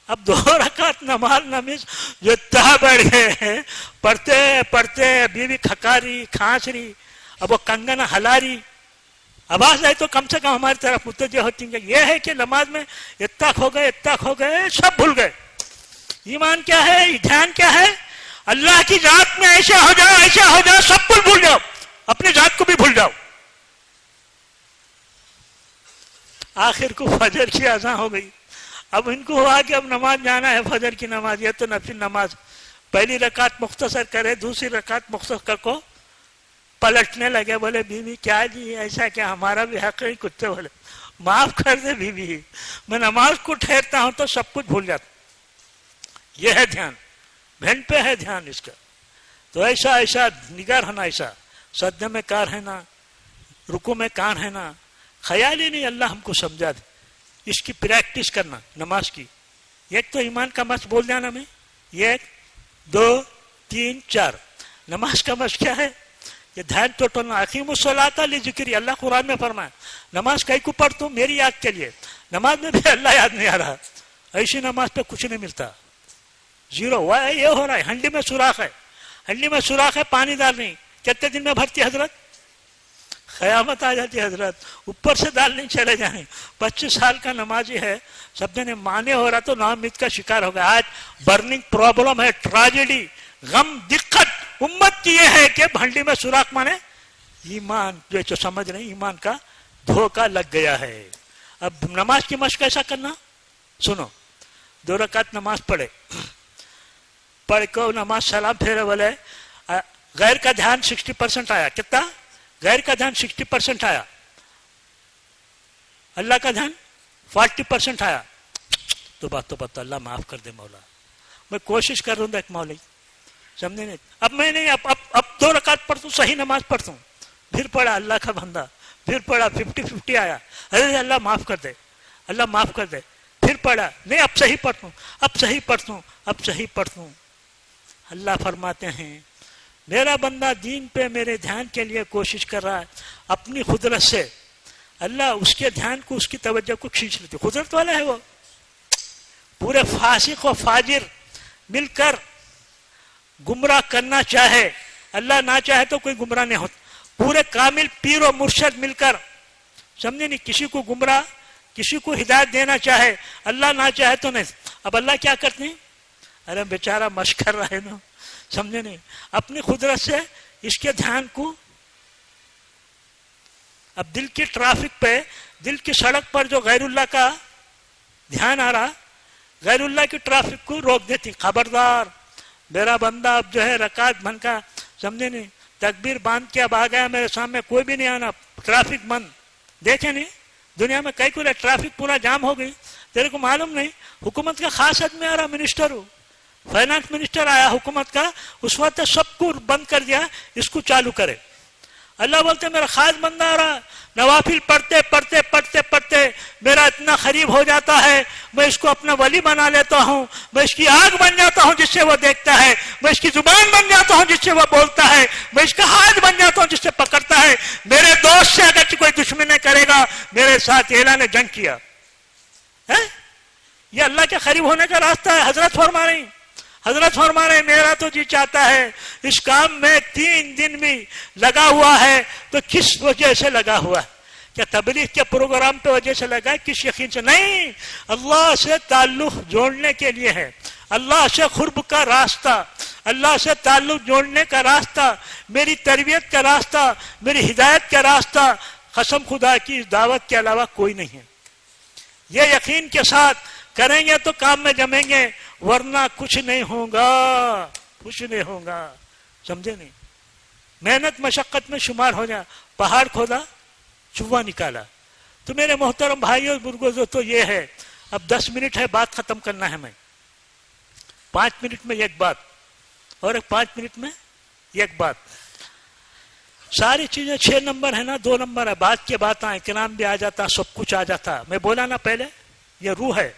اب 2 رکعت نماز نمیز جو اتنا بیٹھ گئے ہیں پڑھتے پڑھتے بیوی کھکاری کھانس رہی. اب وہ کنگن ہلاری، آواز آئی تو کم سے کم ہماری طرف متوجہ ہوتی ہیں. یہ ہے کہ نماز میں اتنا کھو گئے سب بھول گئے. ایمان کیا ہے؟ دھیان کیا ہے؟ اللہ کی ذات میں ایسا ہو جاؤ سب کچھ بھول جاؤ، اپنی ذات کو بھی بھول جاؤ. آخر کو فجر کی اذان ہو گئی. اب ان کو ہوا کہ اب نماز جانا ہے فجر کی نماز. یہ تو نفل نماز، پہلی رکعت مختصر کرے، دوسری رکعت مختصر کو پلٹنے لگے. بولے بیوی کیا جی ایسا کیا، ہمارا بھی حق ہے. کتے بولے معاف کر دے بیوی، میں نماز کو ٹھہرتا ہوں تو سب کچھ بھول جاتا. یہ ہے دھیان، بھینٹ پہ ہے دھیان اس کا. تو ایسا نگاہ رہنا، ایسا سجدے میں کار ہے نا، رکوع میں کان ہے نا، خیال ہی نہیں. اللہ ہم کو سمجھا دے. اس کی پریکٹس کرنا نماز کی. ایک تو ایمان کا مشق بول جانا میں، 1 2 3 4. نماز کا مشق کیا ہے؟ یہ دھیان تو ٹولنا. اقیموا الصلاۃ لذکری، اللہ قرآن میں فرمایا نماز کئی کو پڑھتا ہوں میری یاد کے لیے. نماز میں بھی اللہ یاد نہیں آ رہا. ایسی نماز پہ کچھ نہیں ملتا، زیرو. یہ ہو رہا ہے ہنڈی میں سوراخ ہے، ہنڈی میں سوراخ ہے، پانی ڈال نہیں. کتنے دن میں بھرتی حضرت؟ قیامت آ جاتی حضرت. اوپر سے دال نہیں چلے جائیں. 25 سال کا نمازی ہے، سب نے مانے ہو رہا تو نامید کا شکار ہو گیا. آج برننگ پرابلم ہے، ٹراجڈی، غم، دقت امت کی یہ ہے کہ بھنڈی میں سوراخ مانے ایمان جو سمجھ رہے ایمان کا دھوکہ لگ گیا ہے. اب نماز کی مشق کیسا کرنا؟ سنو. 2 رکعت نماز پڑھ کو نماز سلام پھیرے. بولے غیر کا دھیان 60% آیا. کتنا؟ غیر کا دھیان 60% آیا، اللہ کا دھیان 40% آیا. تو بات تو پتہ، اللہ معاف کر دے مولا. میں کوشش کر رہا ہوں ایک مولوی، سمجھے نہیں؟ اب میں نہیں، اب 2 رکعت پڑھتا ہوں، صحیح نماز پڑھتا ہوں. پھر پڑھا اللہ کا بندہ، پھر پڑھا 50-50 آیا. ارے اللہ معاف کر دے، اللہ معاف کر دے. پھر پڑھا نہیں، اب صحیح پڑھتا ہوں، اب صحیح پڑھتا ہوں، اب صحیح پڑھتا ہوں. اللہ فرماتے ہیں میرا بندہ دین پہ میرے دھیان کے لیے کوشش کر رہا ہے اپنی قدرت سے، اللہ اس کے دھیان کو، اس کی توجہ کو کھینچ لیتے. قدرت والا ہے وہ. پورے فاسق و فاجر مل کر گمراہ کرنا چاہے، اللہ نہ چاہے تو کوئی گمراہ نہیں ہوتا. پورے کامل پیر و مرشد مل کر، سمجھے نہیں، کسی کو گمراہ، کسی کو ہدایت دینا چاہے، اللہ نہ چاہے تو نہیں. اب اللہ کیا کرتے ہیں؟ ارے بیچارہ مشق کر رہا ہے نا، سمجھے نہیں، اپنی قدرت سے اس کے دھیان کو. اب دل کی ٹرافک پہ، دل کی سڑک پر جو غیر اللہ کا دھیان آ رہا، غیر اللہ کی ٹرافک کو روک دیتی. خبردار میرا بندہ اب جو ہے رکعت بن کا، سمجھے نہیں، تکبیر باندھ کے اب آ گیا میرے سامنے، کوئی بھی نہیں آنا، ٹرافک بند. دیکھیں نہیں دنیا میں کئی کو ٹرافک پورا جام ہو گئی، تیرے کو معلوم نہیں. حکومت کا خاص آدمی آ رہا، منسٹر ہو، فائنانس منسٹر آیا حکومت کا، اس وقت سب کو بند کر دیا، اس کو چالو کرے. اللہ بولتے میرا خاص بندہ آ رہا، نوافل پڑھتے پڑھتے پڑھتے پڑھتے میرا اتنا قریب ہو جاتا ہے، میں اس کو اپنا ولی بنا لیتا ہوں، میں اس کی آنکھ بن جاتا ہوں جس سے وہ دیکھتا ہے، میں اس کی زبان بن جاتا ہوں جس سے وہ بولتا ہے، میں اس کا ہاتھ بن جاتا ہوں جس سے پکڑتا ہے. میرے دوست سے اگر کوئی دشمنی کرے گا، میرے ساتھ اعلان جنگ کیا. یہ اللہ کے قریب ہونے کا راستہ ہے. حضرت فرما رہے میرا تو جی چاہتا ہے اس کام میں 3 دن بھی لگا ہوا ہے، تو کس وجہ سے لگا ہوا ہے؟ کیا تبلیغ کے پروگرام پہ وجہ سے لگا ہے؟ کس یقین سے؟ نہیں، اللہ سے تعلق جوڑنے کے لیے ہے. اللہ سے قرب کا راستہ، اللہ سے تعلق جوڑنے کا راستہ، میری تربیت کا راستہ، میری ہدایت کا راستہ قسم خدا کی اس دعوت کے علاوہ کوئی نہیں ہے. یہ یقین کے ساتھ کریں گے تو کام میں جمیں گے، ورنہ کچھ نہیں ہوگا، کچھ نہیں ہوگا. سمجھے نہیں؟ محنت مشقت میں شمار ہو جائے. پہاڑ کھودا، چوہا نکالا. تو میرے محترم بھائیوں بزرگوں، تو یہ ہے. اب 10 منٹ ہے، بات ختم کرنا ہے. میں 5 منٹ میں ایک بات، اور 5 منٹ میں ایک بات. ساری چیزیں 6 نمبر ہے نا، 2 نمبر ہے. بات کے بات آئے، کلام بھی آ جاتا، سب کچھ آ جاتا. میں بولا نا پہلے، یہ روح ہے،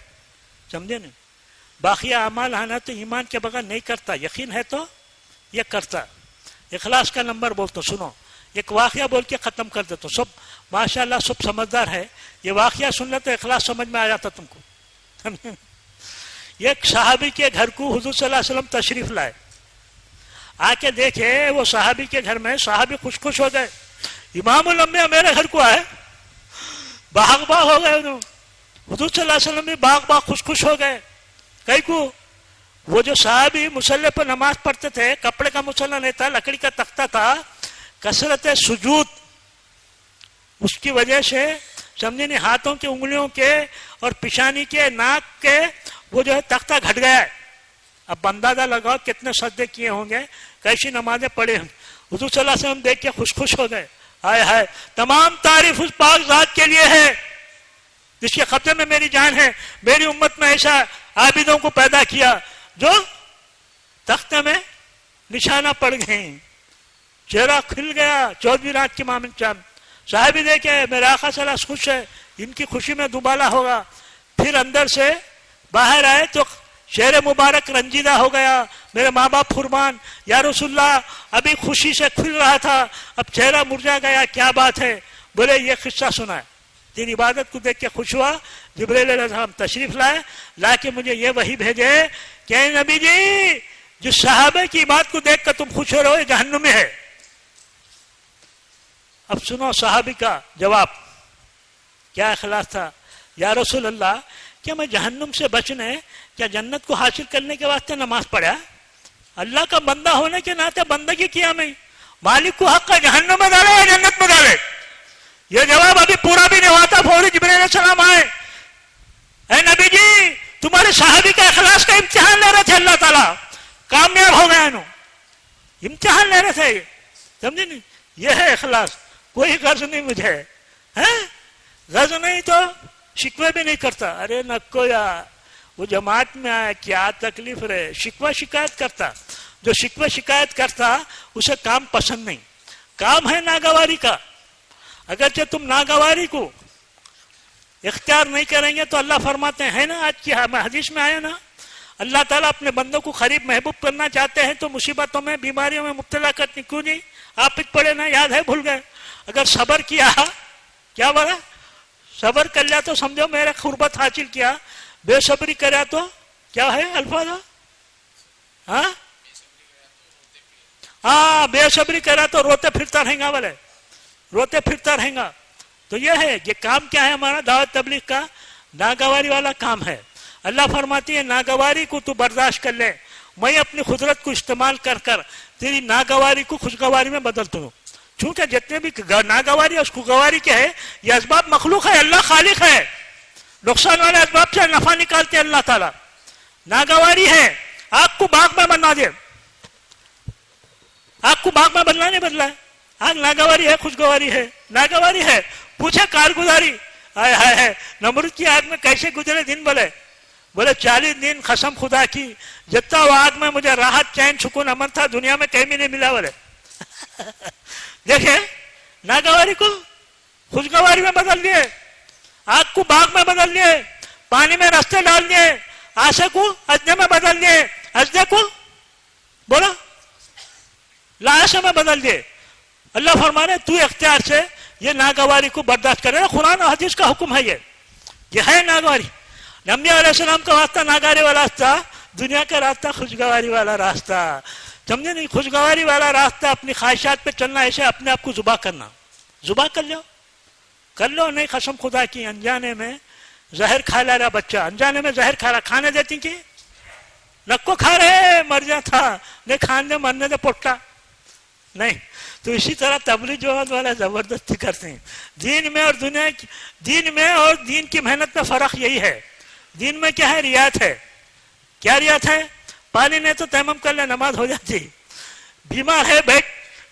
سمجھے نہیں؟ باقی اعمال آنا تو ایمان کے بغیر نہیں کرتا، یقین ہے تو یہ کرتا. اخلاص کا نمبر بولتا ہوں، سنو. ایک واقعہ بول کے ختم کر دیتا ہوں. سب ماشاءاللہ سب سمجھدار ہے، یہ واقعہ سن لے تو اخلاص سمجھ میں آ جاتا تم کو. ایک صحابی کے گھر کو حضور صلی اللہ علیہ وسلم تشریف لائے. آ کے دیکھے وہ صحابی کے گھر میں، صحابی خوش ہو گئے. امام الانبیاء میرے گھر کو آئے، باغ ہو گئے. انہوں حضور صلی اللہ علیہ وسلم بھی باغ خوش ہو گئے. کئی کو وہ جو صحابی مصلی پر نماز پڑھتے تھے، کپڑے کا مصلی نہیں تھا، لکڑی کا تختہ تھا، کثرت سجود اس کی وجہ سے، سمجھے نہیں، ہاتھوں کی انگلیوں کے اور پیشانی کے، ناک کے، وہ جو ہے تختہ گھٹ گیا ہے. اب اندازہ لگاؤ کتنے سجدے کیے ہوں گے، کیسی نمازیں پڑھے ہوں. حضور صلی اللہ علیہ وسلم دیکھ کے خوش ہو گئے. ہائے ہائے، تمام تعریف اس پاک ذات کے لیے ہے جس کے قبضے میں میری جان ہے. میری امت میں ایسا عابدوں کو پیدا کیا جو تختے میں نشانہ پڑ گئے، چہرہ کھل گیا. 14ویں رات کی مامن چاند صاحبی دیکھے میرے آقا صلی اللہ علیہ وسلم خوش ہے، ان کی خوشی میں دوبالا ہوگا. پھر اندر سے باہر آئے تو شہر مبارک رنجیدہ ہو گیا. میرے ماں باپ فرمان، یا رسول اللہ ابھی خوشی سے کھل رہا تھا، اب چہرہ مرجھا گیا، کیا بات ہے؟ بولے یہ قصہ سنا ہے. تیری عبادت کو دیکھ کے خوش ہوا، جبریل علیہ السلام تشریف لا کے مجھے یہ وحی بھیجے کہ اے نبی جی، جس صحابہ کی بات کو دیکھ کر تم خوش ہو رہے ہو، یہ جہنم میں ہے. اب سنو صحابی کا جواب، کیا اخلاص تھا. یا رسول اللہ، کیا میں جہنم سے بچنے، کیا جنت کو حاصل کرنے کے واسطے نماز پڑھا؟ اللہ کا بندہ ہونے کے ناطے بندگی کیا میں، مالک کو حق کا جہنم میں ڈالے یا جنت میں ڈالے؟ یہ جواب ابھی پورا بھی نہیں ہوا تھا، فوری جبریل علیہ السلام آئے. اے نبی جی، تمہارے صحابی کا اخلاص کا امتحان لے رہے تھے، اللہ تعالیٰ کامیاب ہو گئے. امتحان لے رہے تھے، سمجھے نہیں؟ یہ ہے اخلاص. کوئی غرض نہیں مجھے، غرض نہیں تو شکوے بھی نہیں کرتا. ارے نکو یار، وہ جماعت میں آیا، کیا تکلیف رہے، شکوہ شکایت کرتا. جو شکوہ شکایت کرتا اسے کام پسند نہیں. کام ہے ناگواری کا. اگرچہ تم ناگواری کو اختیار نہیں کریں گے تو اللہ فرماتے ہیں نا، آج کی حدیث میں آیا نا، اللہ تعالیٰ اپنے بندوں کو قریب محبوب کرنا چاہتے ہیں تو مصیبتوں میں بیماریوں میں مبتلا کرتے کیوں نہیں؟ آپ پڑھے نا، یاد ہے، بھول گئے. اگر صبر کیا، کیا بولا؟ صبر کر لیا تو سمجھو میرے قربت حاصل کیا. بے صبری کرا تو کیا ہے الفاظ؟ ہاں بے صبری کرا تو روتے پھرتا رہیں گا، بولے روتے پھرتا رہیں گا. تو یہ ہے، یہ کام کیا ہے ہمارا دعوت تبلیغ کا؟ ناگواری والا کام ہے. اللہ فرماتی ہے ناگواری کو تو برداشت کر لے، میں اپنی قدرت کو استعمال کر کر تیری ناگواری کو خوشگواری میں بدلتا ہوں. چونکہ جتنے بھی ناگواری اور خوشگواری کے ہے یہ اسباب مخلوق ہے، اللہ خالق ہے. نقصان والے اسباب سے نفع نکالتے اللہ تعالیٰ. ناگواری ہے آگ کو باغ میں بنا دے، آگ کو باغ میں بدلا نہیں بدلا ہے. آگ ناگواری ہے، خوشگواری ہے، ناگواری ہے. پوچھے کارگزاری، ہے نمرود کی آگ میں کیسے گزرے دن؟ بولے 40 دن قسم خدا کی جتنا وہ آگ میں مجھے راحت چین سکون امن تھا دنیا میں کہیں بھی نہیں ملا. بولے دیکھیں ناگواری کو خوشگواری میں بدل دیے، آگ کو باغ میں بدل دیے، پانی میں رستے ڈال دیے، آسے کو اجنے میں بدل دیے، اجنے کو بولا لاشے میں بدل دیے. اللہ فرمانے تو اختیار سے یہ ناگواری کو برداشت کرے. قرآن و حدیث کا حکم ہے، یہ ہے ناگواری. نبی علیہ السلام کا راستہ ناگواری والا راستہ، دنیا کا راستہ خوشگواری والا راستہ. سمجھے نہیں؟ خوشگواری والا راستہ اپنی خواہشات پہ چلنا، ایسے اپنے آپ کو ذبح کرنا. ذبح کر لو نہیں قسم خدا کی. انجانے میں زہر کھا لا رہا بچہ، انجانے میں زہر کھا رہا، کھانے دیتی کی نکو کھا رہے مر جا تھا، نہیں کھانے مرنے دے پوٹا نہیں. تو اسی طرح تبلیغ جماعت والا زبردستی کرتے ہیں. دین میں اور دنیا کی، دین میں اور دین کی محنت میں فرق یہی ہے. دین میں کیا ہے؟ ریات ہے. کیا ریات ہے؟ پانی نہیں تو تیمم کر لے، نماز ہو جاتی. بیمار ہے بیٹھ،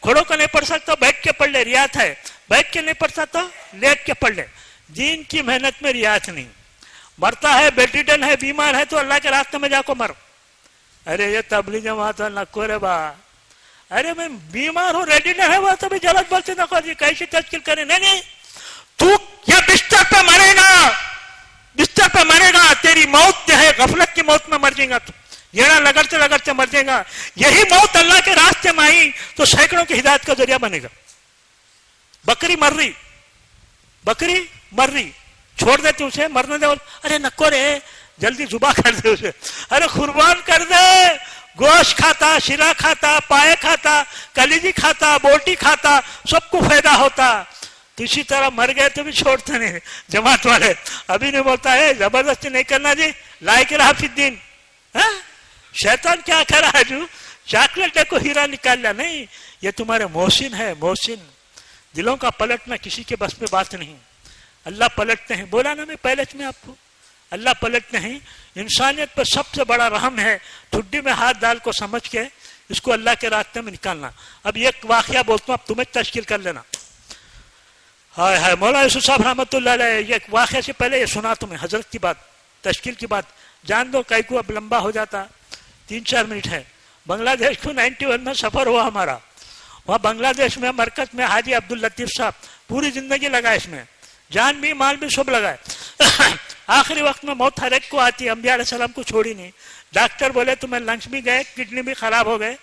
کھڑو کو نہیں پڑھ سکتا بیٹھ کے پڑھ لے، ریات ہے. بیٹھ کے نہیں پڑھ سکتا لیٹ کے پڑھ لے. دین کی محنت میں ریات نہیں. مرتا ہے، بیڈ ہے، بیمار ہے تو اللہ کے راستے میں جا کو مر. ارے یہ تبلیغ جماعت نکو رے با، ارے میں بیمار ہوں، ریڈی نہ ہے وہ تو بھی جلد بولتے نہ کر کیسی تشکیل کرے. نہیں تو یہ بستر پہ مرے گا، بستر پہ مرے گا. تیری موت جو ہے غفلت کی موت میں مر جائے گا، تو یہ لگڑتے لگڑتے مر جائے گا. یہی موت اللہ کے راستے میں آئی تو سینکڑوں کی ہدایت کا ذریعہ بنے گا. بکری مر رہی چھوڑ دیتے اسے مرنے دے. ارے نکو رے جلدی ذبح کر دے اسے، ارے قربان کر دے. گوشت کھاتا، شیرہ کھاتا، پائے کھاتا، کلیجی کھاتا، بوٹی کھاتا، سب کو فائدہ ہوتا. تو اسی طرح مر گئے تو بھی چھوڑتے نہیں جماعت والے. ابھی نہیں بولتا ہے زبردستی نہیں کرنا جی، لائق رہا فی الدین. شیطان کیا کر رہا ہے؟ جو چاکلیٹ دیکھو ہیرا نکال لیا. نہیں، یہ تمہارے محسن ہے، محسن. دلوں کا پلٹنا کسی کے بس میں بات نہیں. اللہ پلٹتے ہیں. بولا نا میں پہلے میں آپ کو، اللہ پلٹتے ہیں. انسانیت پر سب سے بڑا رحم ہے ٹھڈی میں ہاتھ ڈال کو سمجھ کے اس کو اللہ کے راستے میں نکالنا. اب ایک واقعہ بولتا ہوں، اب تمہیں تشکیل کر لینا. ہائے مولانا یوسف صاحب رحمۃ اللہ علیہ، یہ واقعہ سے پہلے یہ سنا تمہیں حضرت کی بات، تشکیل کی بات جان دو. کئی کو اب لمبا ہو جاتا، 3-4 منٹ ہے. بنگلہ دیش کو 91 میں سفر ہوا ہمارا. وہاں بنگلہ دیش میں مرکز میں حاجی عبداللطیف صاحب پوری زندگی لگائے، اس میں جان بھی مال بھی سب لگائے. آخری وقت میں موت ہر ایک کو آتی ہے، انبیاء علیہ السلام کو چھوڑی نہیں. ڈاکٹر بولے تمہیں لنگس بھی گئے، کڈنی بھی خراب ہو گئے،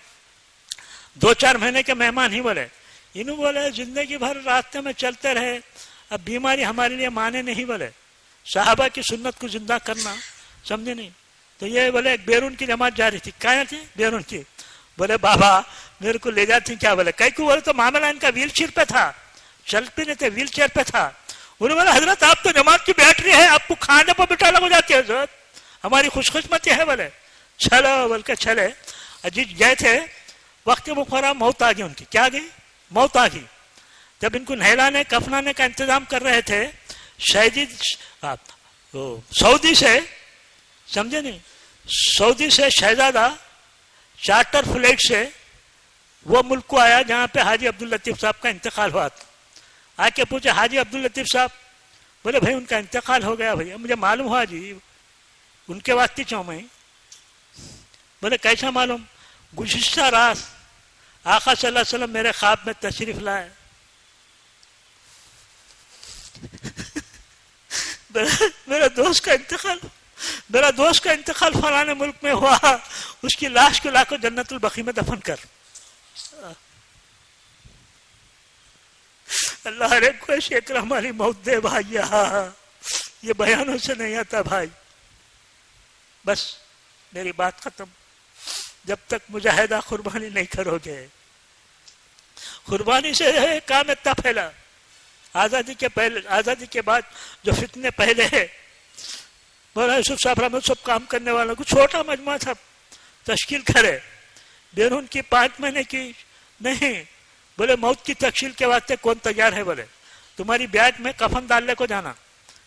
2-4 مہینے کے مہمان ہی بولے. انہوں بولے زندگی بھر راستے میں چلتے رہے، اب بیماری ہمارے لیے مانے نہیں. بولے صحابہ کی سنت کو زندہ کرنا، سمجھے نہیں. تو یہ بولے ایک بیرون کی جماعت جا رہی تھی. کہاں تھی؟ بیرون کی. بولے بابا میرے کو لے جاتی کیا؟ بولے کئی کو بولے تو معاملہ ان کا ویل چیئر پہ تھا، چل بھی نہیں تھے، ویل چیئر پہ تھا. انہوں نے بولا حضرت آپ تو جماعت کی بیٹری ہے، آپ کو کھانے پر بٹا لگ جاتی ہے حضرت، ہماری خوش قسمتی ہے. بولے چلو بول کے چلے. عجیب گئے تھے، وقت مقررہ موت آ گئی ان کی. کیا گئی؟ موت آ گئی. جب ان کو نہلانے کفنانے کا انتظام کر رہے تھے، سعودی سے، سمجھے نہیں، سعودی سے شہزادہ چارٹر فلائٹ سے وہ ملک کو آیا جہاں پہ حاجی عبداللطیف صاحب کا انتقال ہوا تھا. آ کے پوچھے حاجی عبداللطیف صاحب. بولے بھائی ان کا انتقال ہو گیا. بھائی مجھے معلوم ہوا جی، ان کے واسطے چاہوں میں. بولے کیسا معلوم؟ گزشتہ رات آقا صلی اللہ علیہ وسلم میرے خواب میں تشریف لائے. میرے دوست کا انتقال. میرا دوست کا انتقال فلانے ملک میں ہوا، اس کی لاش کو لا کر جنت البقیع میں دفن کر. اللہ ہر ایک کو ایسی اکرم والی موت دے بھائی. یہ بیانوں سے نہیں آتا بھائی. بس میری بات ختم. جب تک مجاہدہ قربانی نہیں کرو گے، قربانی سے کام اتنا پھیلا. آزادی کے پہلے، آزادی کے بعد جو فتنے پہلے ہے، مولانا یوسف صاحب رحمت سب کام کرنے والوں کو چھوٹا مجموعہ تھا تشکیل کرے. بیرون کی 5 مہینے کی نہیں، بولے موت کی تشکیل کے واسطے کون تیار ہے؟ بولے تمہاری بیعت میں کفن ڈالنے کو جانا.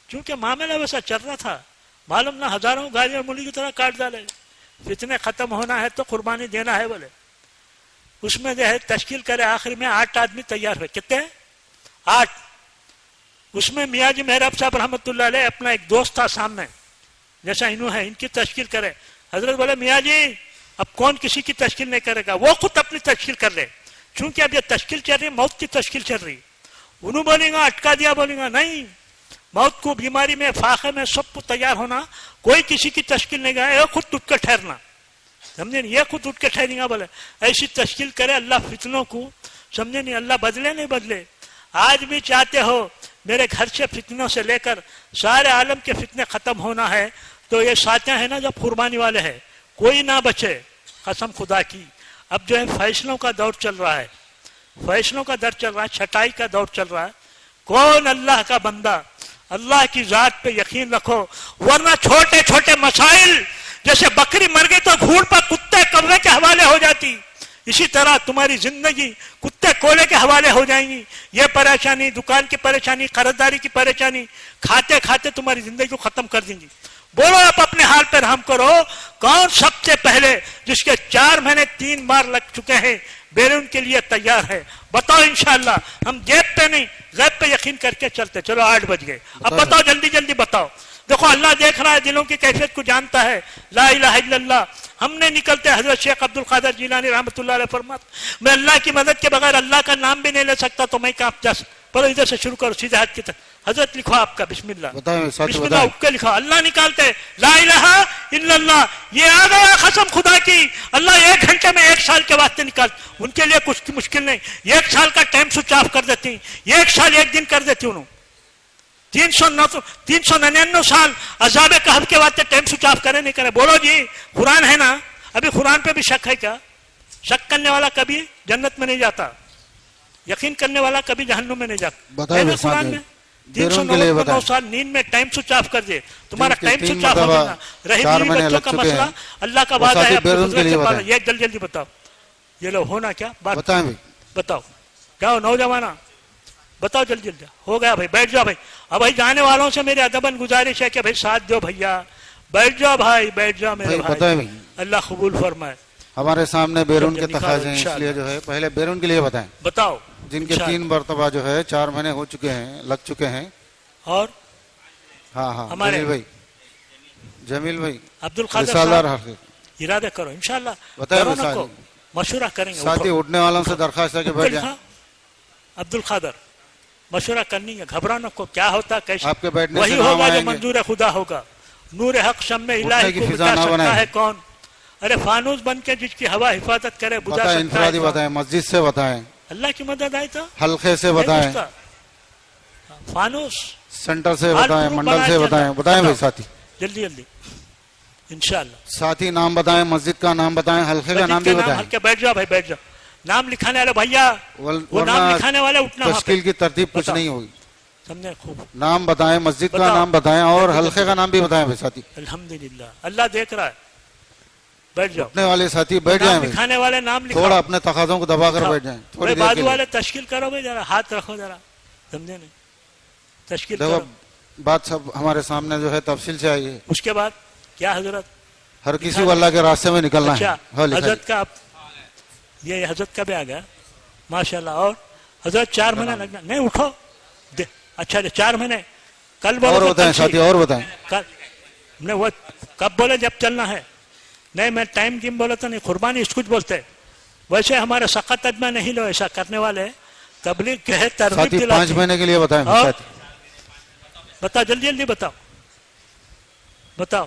کیونکہ معاملہ ویسا چل رہا تھا، معلوم نہ ہزاروں گالیاں مولی کی طرح کاٹ ڈالے. فتنے ختم ہونا ہے تو قربانی دینا ہے. بولے اس میں جو ہے تشکیل کرے. آخر میں 8 آدمی تیار ہوئے. کتنے؟ 8. اس میں میاں جی محراب صاحب رحمۃ اللہ علیہ، اپنا ایک دوست تھا سامنے جیسا انہوں ہے، ان کی تشکیل کرے. حضرت بولے میاں جی اب کون کسی کی تشکیل نہیں کرے گا، وہ خود اپنی تشکیل کر لے. چونکہ اب یہ تشکیل چل رہی، موت کی تشکیل چل رہی. انہوں بولیں گا اٹکا دیا، بولیں گا نہیں، موت کو بیماری میں فاقے میں سب کو تیار ہونا، کوئی کسی کی تشکیل نہیں گا، خود اٹھ کر ٹھہرنا. سمجھے نہیں؟ یہ خود اٹھ کے ٹھہریں گا. بولے ایسی تشکیل کرے اللہ فتنوں کو. سمجھے نہیں؟ اللہ بدلے نہیں بدلے. آج بھی چاہتے ہو میرے گھر سے فتنوں سے لے کر سارے عالم کے فتنے ختم ہونا ہے تو یہ ساتھیاں ہیں نا جو قربانی والے ہیں، کوئی نہ بچے قسم خدا کی. اب جو ہے فیصلوں کا دور چل رہا ہے، فیصلوں کا دور چل رہا ہے، چھٹائی کا دور چل رہا ہے. کون اللہ کا بندہ، اللہ کی ذات پہ یقین رکھو، ورنہ چھوٹے چھوٹے مسائل جیسے بکری مر گئی تو گھوڑ پر کتے کمرے کے حوالے ہو جاتی، اسی طرح تمہاری زندگی کتے کولے کے حوالے ہو جائیں گی. یہ پریشانی، دکان کی پریشانی، قرضداری کی پریشانی کھاتے کھاتے تمہاری زندگی کو ختم کر دیں گی. بولو اب اپنے حال پہ رحم کرو. کون سب سے پہلے جس کے 4 مہینے 3 بار لگ چکے ہیں بیرون کے لیے تیار ہے؟ بتاؤ. انشاءاللہ ہم جیب پہ نہیں غیب پہ یقین کر کے چلتے. چلو 8 بج گئے، اب بتاؤ جلدی جلدی بتاؤ. دیکھو اللہ دیکھ رہا ہے، دلوں کی کیفیت کو جانتا ہے. لا الہ الا اللہ. ہم نے نکلتے حضرت شیخ عبد القادر جیلانی رحمۃ اللہ علیہ فرماتے میں اللہ کی مدد کے بغیر اللہ کا نام بھی نہیں لے سکتا تو میں کہاں جا سکتا. پر ادھر سے شروع کرو سیدھے ہاتھ کی طرف. حضرت لکھو آپ کا بسم اللہ، بسم اللہ اٹھ کے لکھو. اللہ نکالتے لا الہ الا اللہ. یہ آ گیا قسم خدا کی. اللہ 1 گھنٹے میں 1 سال کے واسطے نکال. ان کے لیے کچھ مشکل نہیں. 1 سال کا ٹائم سوئچ آف کر دیتی، 1 سال 1 دن کر دیتی. انہوں 399 سال عذاب کہف کے واسطے ٹائم سوئچ آف کرے نہیں کرے. بولو جی قرآن ہے نا. ابھی قرآن پہ بھی شک ہے کیا؟ شک کرنے والا کبھی جنت میں نہیں جاتا، یقین کرنے والا کبھی جہنم میں نہیں جاتا. قرآن میں 399 سال نیند میں ٹائم سوئچ آف کر دے. تمہارا ٹائم سوئچ آف ہو جانا. رہی بیوی بچوں کا مسئلہ اللہ کا وعدہ ہے. یہ جلدی جلدی بتاؤ. یہ لو ہونا کیا بات بتاؤ. جاؤ نوجوانہ بتاؤ جلدی جلدی. ہو گیا بھائی، بیٹھ جاؤ بھائی. اب بھائی جانے والوں سے میری ادباً گزارش ہے کہ بھائی ساتھ دو بھیا. بیٹھ جاؤ بھائی، بیٹھ جاؤ میرے بھائی. اللہ قبول فرمائے. ہمارے سامنے بیرون کے تقاضے ہیں، اس لیے جو ہے پہلے بیرون کے لیے بتائیں. بتاؤ. جن کے 3 مرتبہ جو ہے 4 مہینے ہو چکے ہیں، لگ چکے ہیں. اور ہاں ہمارے جمیل بھائی، جمیل بھائی عبد القادر صاحب ارادہ کرو انشاءاللہ. بتائیں مشورہ کریں گے. ساتھی اٹھنے والوں سے درخواست ہے کہ بیٹھ جائیں. عبد القادر مشورہ کرنی ہے، گھبرانا کو کیا ہوتا کیسے آپ کے بیٹھنے وہی سے نام ہوگا جو آئیں گے. منظور خدا ہوگا. نور حق شمع الہی کی کو فضا بجھا نہ سکتا بنائیں. ہے کون؟ ارے فانوس بن کے جس کی ہوا حفاظت کرے بجھا بتائیں. سکتا ہے انفرادی کون؟ بتائیں، مسجد سے بتائیں، اللہ کی مدد آئی تو حلقے سے بتائیں، فانوس سینٹر سے بتائیں، منڈل سے بتائیں. بتائیں بھائی ساتھی جلدی جلدی انشاءاللہ. ساتھی نام بتائیں، مسجد کا نام بتائیں، حلقے کا نام بھی بتائیں. ہلکے بیٹھ جاؤ بھائی، بیٹھ جاؤ. نام لکھانے والے بھیا، وہ نام لکھانے والے اٹھنا. تشکیل کی ترتیب کچھ نہیں ہوگی. سمجھے خوب. نام بتائیں، مسجد کا نام بتائیں اور حلقے کا نام بھی بتائیں بھائی ساتھی. الحمدللہ اللہ دیکھ رہا ہے. بیٹھ جاؤ. اٹھنے والے ساتھی بیٹھ جائیں بھائی. لکھانے والے نام لکھو. تھوڑا اپنے تقاضوں کو دبا کر بیٹھ جائیں. تھوڑی دیر کے بازو لیے والے تشکیل کرو بھائی، ذرا ہاتھ رکھو ذرا. سمجھے نہیں؟ تشکیل دیکھو کرو. بات سب ہمارے سامنے جو ہے تفصیل سے آئی ہے. اس کے بعد کیا حضرت ہر کسی کو اللہ کے راستے میں نکلنا ہے. اچھا حضرت کا یہ حضرت کا بھی آ گیا ماشاءاللہ. اور حضرت 4 مہینے لگنا نہیں. اٹھو. اچھا 4 مہینے. کل اور بولے بتائیں ساتھی، اور بتائیں. کل وہ کب بولے جب چلنا ہے. نہیں میں ٹائم گیم بولا تو نہیں، قربانی اس کچھ بولتے. ویسے ہمارے سخت ادمہ نہیں لو ایسا کرنے والے. تبلیغ کہے ترغیب ساتھی دلاتی. 5 مہینے کے لیے بتائیں اور ساتھی. بتاؤ جلدی جلدی بتاؤ. بتاؤ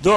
2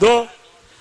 2.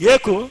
1 2.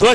2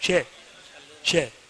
6.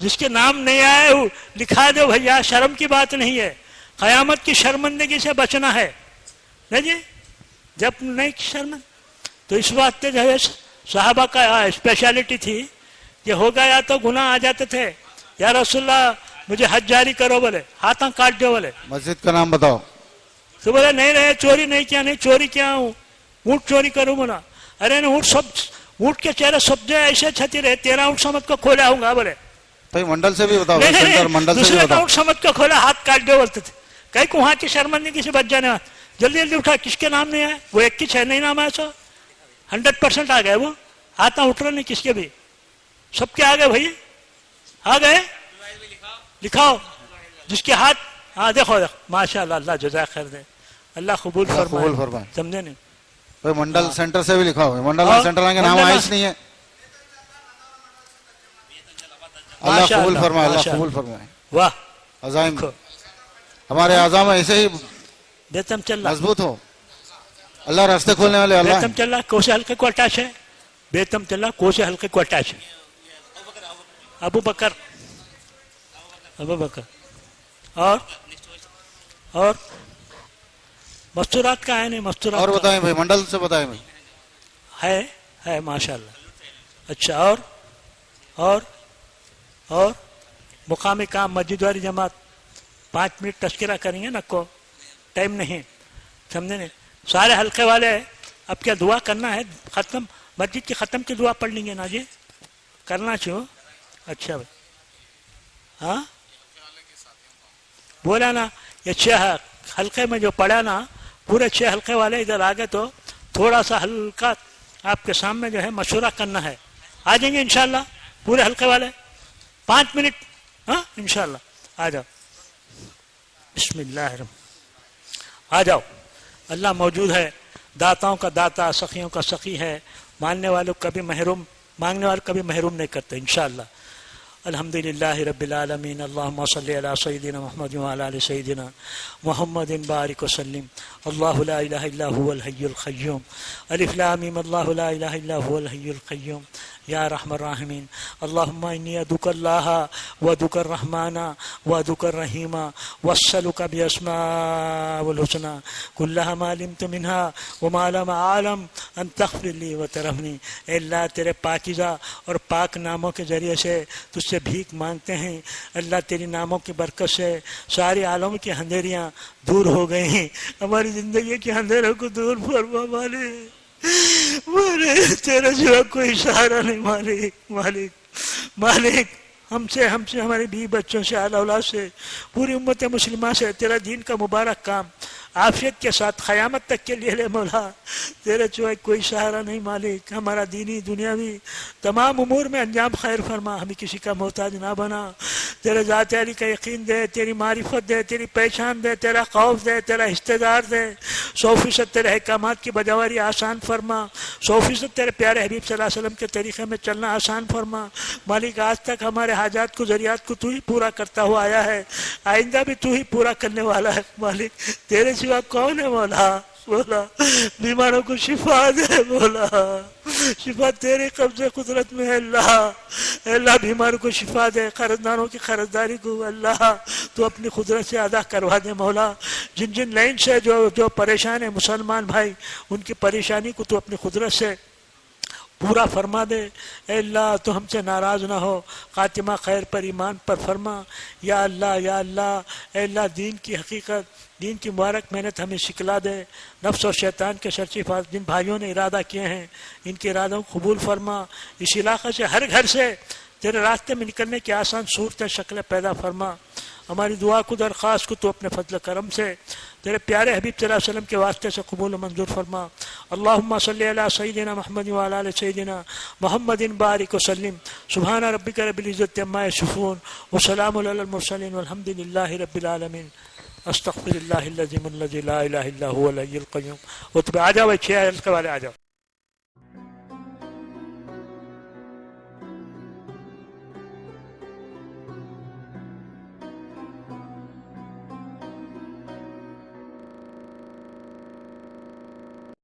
جس کے نام نہیں آئے وہ لکھا دو بھیا، شرم کی بات نہیں ہے، قیامت کی شرمندگی سے بچنا ہے نہیں جی، جب نہیں شرمند تو اس واسطے جو ہے صحابہ کا اسپیشلٹی تھی کہ ہو گیا تو گناہ آ جاتے تھے، یا رسول اللہ مجھے حج جاری کرو، بولے ہاتھاں کاٹ دو، بولے مسجد کا نام بتاؤ. تو بولے نہیں رہے چوری نہیں کیا، نہیں چوری کیا ہوں، اونٹ چوری کروں بولا. ارے اونٹ سب اونٹ کے چہرے سب جو ایسے چھتی رہے، تیرا اونٹ سمجھ کو کھولا ہوں گا، بولے بھائی منڈل سے بھی بتاؤ، نہیں سینٹر منڈل سے بھی دوسرے کا بتاؤ. اونٹ سمجھ کو کھولا، ہاتھ کاٹ دو بولتے تھے. کہیں کو وہاں کی شرمندگی سے بچ جانے والا، جلدی جلدی اٹھا، کس کے نام نہیں آئے، وہ ایک کی چھ نہیں نام آیا، سو 100% آ گئے، وہ ہاتھ اٹھ رہے نہیں کس کے بھی، سب کے آ گئے بھائی، آ گئے لکھاؤ جس کے ہاتھ. ہاں دیکھو دیکھو ماشاء اللہ، اللہ جزائے خیر دے، اللہ قبول قبول فرمائے، فرمائے. سمجھے نہیں. بھائی منڈل سینٹر سے بھی لکھا ہوا ہے، منڈل اور سینٹر کے نام منڈل آئس نہیں ہے. اللہ ماشاء قبول اللہ، فرمائے، اللہ ماشاء قبول اللہ. فرمائے. واہ عزائم دیکھو ہمارے عزام ایسے ہی بیتم چل رہا، مضبوط ہو. اللہ راستے کھولنے والے اللہ بیتم چل رہا، کوسے حلقے کو اٹیچ ہے، بیتم چل رہا کوسے حلقے کو اٹیچ ہے. ابو بکر، ابو بکر. اور مستورات کا ہے نہیں، مستورات اور کا بتائیں بھائی، منڈل سے بتائیں بھائی. ہے ماشاء اللہ. اچھا اور مقامی کام مسجد والی جماعت 5 منٹ تذکرہ کریں گے نا، کو ٹائم نہیں، سمجھے نہیں. سارے حلقے والے اب کیا دعا کرنا ہے، ختم مسجد کی ختم کی دعا پڑھ لیں گے نا جی، کرنا چاہو. اچھا بھائی ہاں بولا نا، یہ 6 حلقے میں جو پڑھا نا، پورے 6 حلقے والے ادھر آ گئے تو تھوڑا سا ہلکا آپ کے سامنے جو ہے مشورہ کرنا ہے. آ جائیں گے انشاءاللہ پورے حلقے والے 5 منٹ، ہاں انشاءاللہ آ جاؤ. بسم اللہ الرحمن، آ جاؤ. اللہ موجود ہے، داتاؤں کا داتا، سخیوں کا سخی ہے، ماننے والوں کبھی محروم، مانگنے والوں کبھی محروم نہیں کرتے انشاءاللہ. الحمدللہ رب العالمین، اللہم صلی علی سیدنا محمد وعلی آل سیدنا محمد بارک وسلم. اللہ لا الہ الا هو الحی القیوم، الف لام میم، اللہ لا الہ الا هو الحی القیوم. یا رحم الراحمین، اللہم انی ادعوک اللہ وادعوک الرحمن وادعوک الرحیم واسألک باسماء الحسنى کلھا ما علمت منها وما لم اعلم ان تغفر لی وترحمنی. اے اللہ تیرے پاکیزہ اور پاک ناموں کے ذریعے سے تجھ سے بھیک مانگتے ہیں. اللہ تیری ناموں کی برکت سے ساری عالم کی اندھیریاں دور ہو گئی ہیں، ہماری زندگی کے اندھیروں کو دور فرما مالک. مالک تیرے سوا کوئی سہارا نہیں، مالک ہم سے ہمارے بیوی بچوں سے، اہل اولاد سے، پوری امت مسلمہ سے تیرا دین کا مبارک کام عافیت کے ساتھ قیامت تک کے لیے لے مولا. تیرے سوا کوئی سہارا نہیں مالک. ہمارا دینی دنیاوی تمام امور میں انجام خیر فرما، ہمیں کسی کا محتاج نہ بنا. تیرے ذات علی کا یقین دے، تیری معرفت دے، تیری پہچان دے، تیرا خوف دے، تیرا استدار دے. 100% تیرے احکامات کی بجاوری آسان فرما. 100% تیرے پیارے حبیب صلی اللہ علیہ وسلم کے طریقے میں چلنا آسان فرما. مالک آج تک ہمارے حاجات کو، ضروریات کو تو ہی پورا کرتا ہوا آیا ہے، آئندہ بھی تو ہی پورا کرنے والا ہے. مالک تیرے سوا کون ہے مولا؟ بولا بیماروں کو شفا دے، بولا شفا تیرے قبضے قدرت میں ہے اللہ. اللہ بیماروں کو شفا دے، قرضداروں کی قرضداری کو اللہ تو اپنی قدرت سے ادا کروا دے. مولا جن لائن سے جو پریشان ہیں مسلمان بھائی، ان کی پریشانی کو تو اپنی قدرت سے پورا فرما دے. اے اللہ تو ہم سے ناراض نہ ہو، خاتمہ خیر پر، ایمان پر فرما. یا اللہ یا اللہ، اے اللہ دین کی حقیقت، دین کی مبارک محنت ہمیں سکھلا دے. نفس اور شیطان کے شر سے حفاظت. جن بھائیوں نے ارادہ کیے ہیں ان کے ارادوں کو قبول فرما. اس علاقے سے ہر گھر سے تیرے راستے میں نکلنے کی آسان صورتیں شکلیں پیدا فرما. ہماری دعا کو، درخواست کو تو اپنے فضل کرم سے تیرے پیارے حبیب صلی اللہ علیہ وسلم کے واسطے سے قبول و منظور فرما. اللہم صلی علی سیدنا محمد وعلی آل سیدنا محمد بارک وسلم. سبحان ربک رب العزت عما یصفون وسلام علی المرسلین والحمد للہ رب العالمین. استغفر اللہ العظیم الذی لا الہ الا هو الحی القیوم. آ جاؤ 6 حلقے والے آ جاؤ.